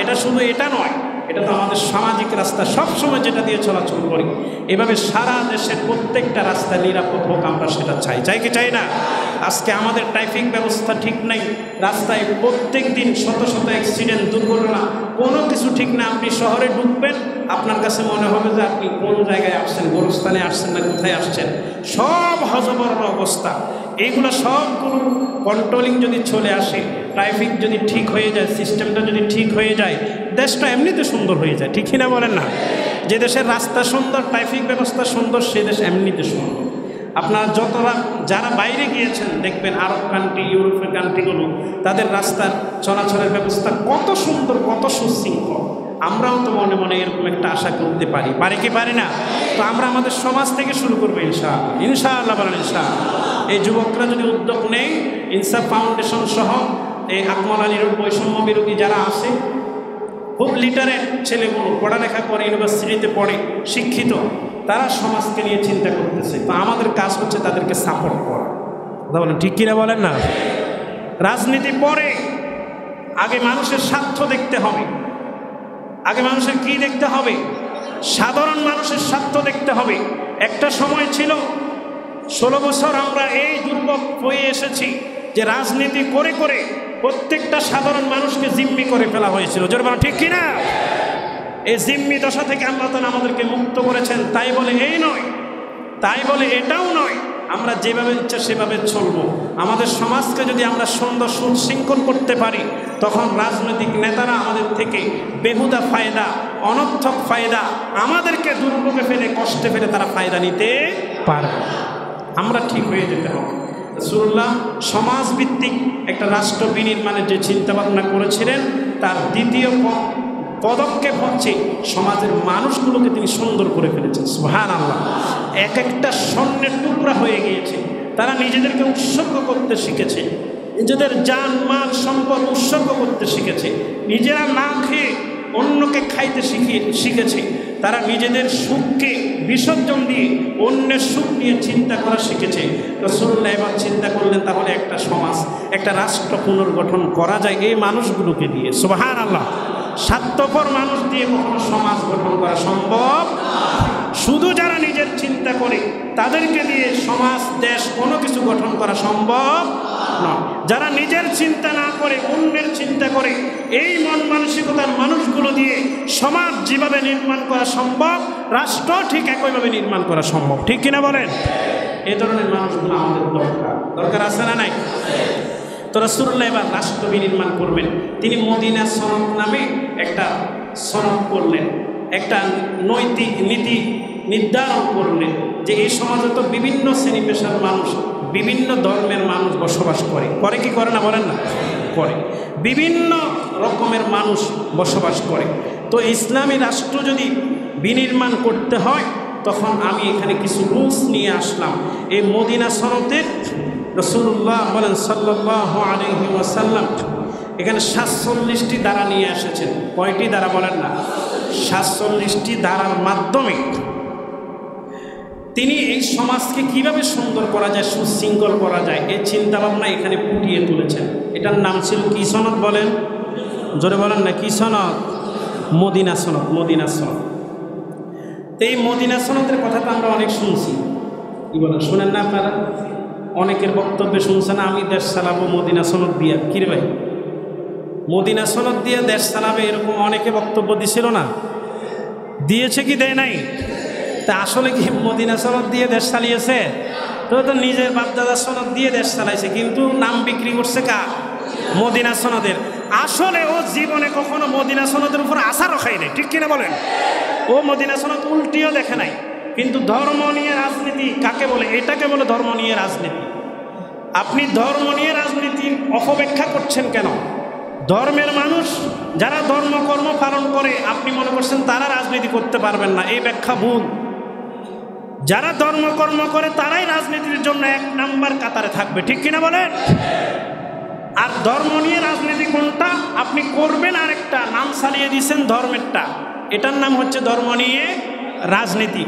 এটা শুধু এটা নয়, এটা তো আমাদের সামাজিক রাস্তা, সবসময় যেটা দিয়ে চলাচল করি। এভাবে সারা দেশের প্রত্যেকটা রাস্তা নিরাপদ হোক, আমরা সেটা চাই কি চাই না? আজকে আমাদের ট্রাফিক ব্যবস্থা ঠিক নাই, রাস্তায় প্রত্যেক দিন শত শত অ্যাক্সিডেন্ট, দুর্ঘটনা, কোনো কিছু ঠিক না। আপনি শহরে ঢুকবেন, আপনার কাছে মনে হবে যে আপনি কোন জায়গায় আসছেন, গোরস্থানে আসছেন না কোথায় আসছেন। সব হজবর অবস্থা। এইগুলো সবগুলো কন্ট্রোলিং যদি চলে আসে, ট্রাফিক যদি ঠিক হয়ে যায়, সিস্টেমটা যদি ঠিক হয়ে যায়, দেশটা এমনিতে সুন্দর হয়ে যায়। ঠিক কিনা বলেন না? যে দেশের রাস্তা সুন্দর, ট্রাফিক ব্যবস্থা সুন্দর, সে দেশ এমনিতে সুন্দর। আপনারা যারা বাইরে গিয়েছেন দেখবেন আরব কান্ট্রি, ইউরোপের কান্ট্রিগুলো, তাদের রাস্তার চলাচলের ব্যবস্থা কত সুন্দর, কত সুশৃঙ্খল। আমরাও তো মনে মনে এরকম একটা আশা করতে পারি কি পারি না? তো আমরা আমাদের সমাজ থেকে শুরু করবো ইনশাআল্লাহ। বলেন ইনশাআল্লাহ। এই যুবকরা যদি উদ্যোগ নেই, ইনসাফ ফাউন্ডেশন সহ এই আকমল আলী রোড বৈষম্য বিরোধী যারা আছে, খুব লিটারের ছেলেগুলো, পড়ালেখা করে, ইউনিভার্সিটিতে পড়ে, শিক্ষিত, তারা সমাজকে নিয়ে চিন্তা করতেছে। তো আমাদের কাজ হচ্ছে তাদেরকে সাপোর্ট করা। কথা বলেন ঠিক কিনা? বলেন না? রাজনীতি পরে, আগে মানুষের স্বার্থ দেখতে হবে। আগে মানুষের কি দেখতে হবে? সাধারণ মানুষের স্বার্থ দেখতে হবে। একটা সময় ছিল, 16 বছর আমরা এই দুর্ভোগ হয়ে এসেছি যে রাজনীতি করে করে প্রত্যেকটা সাধারণ মানুষকে জিম্মি করে ফেলা হয়েছিল। জোরে বলেন ঠিক কিনা? এই জিম্মি দশা থেকে আল্লাহ তাআলা আমাদেরকে মুক্ত করেছেন। তাই বলে এই নয়, তাই বলে এটাও নয় আমরা যেভাবে ইচ্ছা সেভাবে চলবো। আমাদের সমাজকে যদি আমরা সুন্দর সুশৃঙ্খল করতে পারি, তখন রাজনৈতিক নেতারা আমাদের থেকে বেহুদা ফায়দা, অনর্থক ফায়দা, আমাদেরকে দুর্ভোগে ফেলে, কষ্টে ফেলে তারা ফায়দা নিতে পারবে। আমরা ঠিক হয়ে যেতে হবে। রাসূলুল্লাহ সমাজভিত্তিক একটা রাষ্ট্র বিনির্মাণের যে চিন্তাভাবনা করেছিলেন, তার দ্বিতীয় পদক্ষেপ হচ্ছে সমাজের মানুষগুলোকে তিনি সুন্দর করে ফেলেছেন। সুবহানাল্লাহ। এক একটা স্বর্ণের টুকরা হয়ে গিয়েছে। তারা নিজেদেরকে উৎসর্গ করতে শিখেছে, নিজেদের জান মাল সম্পদ উৎসর্গ করতে শিখেছে, নিজেরা না খেয়ে অন্যকে খাইতে শিখেছে। তারা নিজেদের সুখকে বিসর্জন দিয়ে অন্যের সুখ নিয়ে চিন্তা করা শিখেছে। রাসূলুল্লাহ এবার চিন্তা করলেন, তাহলে একটা সমাজ, একটা রাষ্ট্র পুনর্গঠন করা যায় এই মানুষগুলোকে দিয়ে। সুবহানাল্লাহ। স্বার্থপর মানুষ দিয়ে কখনো সমাজ গঠন করা সম্ভব। শুধু যারা নিজের চিন্তা করে তাদেরকে দিয়ে সমাজ, দেশ, কোনো কিছু গঠন করা সম্ভব নয়। যারা নিজের চিন্তা না করে অন্যের চিন্তা করে, এই মন মানসিকতার মানুষগুলো দিয়ে সমাজ যেভাবে নির্মাণ করা সম্ভব, রাষ্ট্র ঠিক একইভাবে নির্মাণ করা সম্ভব। ঠিক কিনা বলেন? এই ধরনের মানুষগুলো আমাদের দরকার আছে না নাই? তো রাসূলুল্লাহ এবার রাষ্ট্র বিনির্মাণ করবেন। তিনি মদিনা সনদ নামে একটা সনদ করলেন, একটা নৈতিক নীতি নির্ধারণ করলেন যে এই সমাজে তো বিভিন্ন শ্রেণী পেশার মানুষ, বিভিন্ন ধর্মের মানুষ বসবাস করে কি করে না? বলেন না? করে। বিভিন্ন রকমের মানুষ বসবাস করে। তো ইসলামী রাষ্ট্র যদি বিনির্মাণ করতে হয়, তখন আমি এখানে কিছু রুলস নিয়ে আসলাম। এই মদিনা সনদের রাসূলুল্লাহ বলেন সাল্লাল্লাহু আলাইহি ওয়াসাল্লাম এখানে 47টি ধারা নিয়ে এসেছেন। কয়টি ধারা বলেন না? 47টি ধারার মাধ্যমে তিনি এই সমাজকে কিভাবে সুন্দর করা যায়, সুশৃঙ্খল করা যায়, এই চিন্তাভাবনা এখানে ফুটিয়ে তুলেছেন। এটার নাম ছিল কি সনদ বলেন? জোরে বলেন না, কি সনদ? মদিনা সনদ। মদিনা সনদ। তো এই মদিনা সনদের কথা তো আমরা অনেক শুনছি। কি বলেন, শোনেন না আপনারা? অনেকের বক্তব্যে শুনছেন আমি দেশ চালাবো মদিনা সনদ দিয়া। কিরে ভাই, মদিনা সনদ দিয়ে দেশ চালাবে এরকম অনেকে বক্তব্য দিছিল না? দিয়েছে কি দেয় নাই? তা আসলে কি মদিনা সনদ দিয়ে দেশ চালিয়েছে? তো নিজের বাপদাদার সনদ দিয়ে দেশ চালাইছে, কিন্তু নাম বিক্রি করছে কার? মদিনা সনদের। আসলে ও জীবনে কখনো মদিনা সনদের উপর আশা রাখাই নাই, ঠিক কিনা বলেন? ও মদিনা সনদ উল্টিও দেখে নাই। কিন্তু ধর্ম নিয়ে রাজনীতি কাকে বলে? এটাকে বলে ধর্ম নিয়ে রাজনীতি। আপনি ধর্ম নিয়ে রাজনীতির অপব্যাখ্যা করছেন কেন? ধর্মের মানুষ যারা ধর্মকর্ম পালন করে আপনি মনে করছেন তারা রাজনীতি করতে পারবেন না, এই ব্যাখ্যা ভুল। যারা ধর্মকর্ম করে তারাই রাজনীতির জন্য 1 নাম্বার কাতারে থাকবে, ঠিক কিনা বলেন? আর ধর্ম নিয়ে রাজনীতি কোনটা আপনি করবেন, আরেকটা নাম চালিয়ে দিয়েছেন ধর্মেরটা, এটার নাম হচ্ছে ধর্ম নিয়ে রাজনীতি।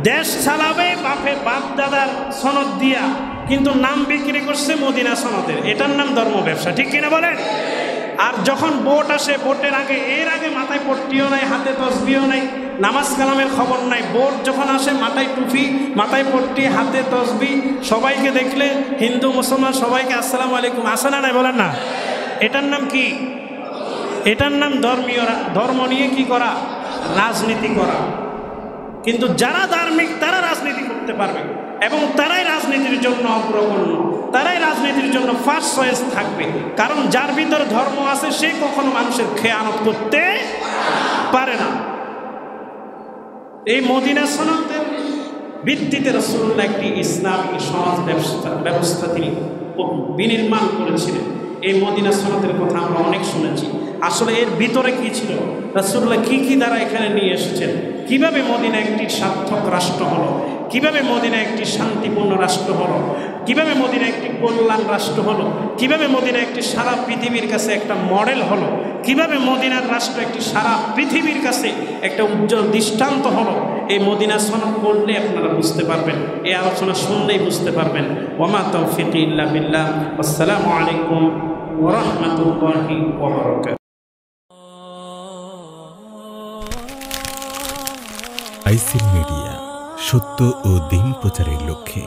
দেশ চালাবে বাপ দাদার সনদ দিয়া, কিন্তু নাম বিক্রি করছে মদিনা সনদের, এটার নাম ধর্ম ব্যবসা, ঠিক কিনা বলেন? আর যখন ভোট আসে, ভোটের আগে এর আগে মাথায় পট্টিও নাই, হাতে তসবিও নাই, নামাজ কালামের খবর নাই। ভোট যখন আসে মাথায় টুপি, মাথায় পট্টি, হাতে তসবি, সবাইকে দেখলে হিন্দু মুসলমান সবাইকে আসসালামু আলাইকুম, আসে না নাই বলেন না? এটার নাম কি? এটার নাম ধর্ম নিয়ে কি করা? রাজনীতি করা। কিন্তু যারা ধার্মিক তারা রাজনীতি করতে পারবে এবং তারাই রাজনীতির জন্য অগ্রগণ্য, তারাই রাজনীতির জন্য ফার্স্ট চয়েস থাকবে। কারণ যার ভিতরে ধর্ম আছে সে কখনো মানুষের খেয়ানত করতে পারে না। এই মদিনা সনদের ভিত্তিতে রাসূলুল্লাহ একটি ইসলামী সমাজ ব্যবস্থা তিনি বিনির্মাণ করেছিলেন। এই মদিনা সনদের কথা আমরা অনেক শুনেছি। আসলে এর ভিতরে কি ছিল, রাসূলুল্লাহ কি কি দ্বারা এখানে নিয়ে এসেছেন, কিভাবে মদিনা একটি সার্থক রাষ্ট্র হলো, কিভাবে মদিনা একটি শান্তিপূর্ণ রাষ্ট্র হলো, কিভাবে মদিনা একটি কল্যাণ রাষ্ট্র হলো, কিভাবে মদিনা একটি সারা পৃথিবীর কাছে একটা মডেল হলো, কিভাবে মদিনার রাষ্ট্র একটি সারা পৃথিবীর কাছে একটা উজ্জ্বল দৃষ্টান্ত হলো, এই মদিনা সনদ পড়লে আপনারা বুঝতে পারবেন, এই আলোচনা শুনলেই বুঝতে পারবেন। ওয়া মা তাওফীকি ইল্লা বিল্লাহ। আসসালামু আলাইকুম ওয়া রাহমাতুল্লাহি ওয়া বারাকাতুহু। আইসিল মিডিয়া, সত্য ও দিন প্রচারের লক্ষ্যে।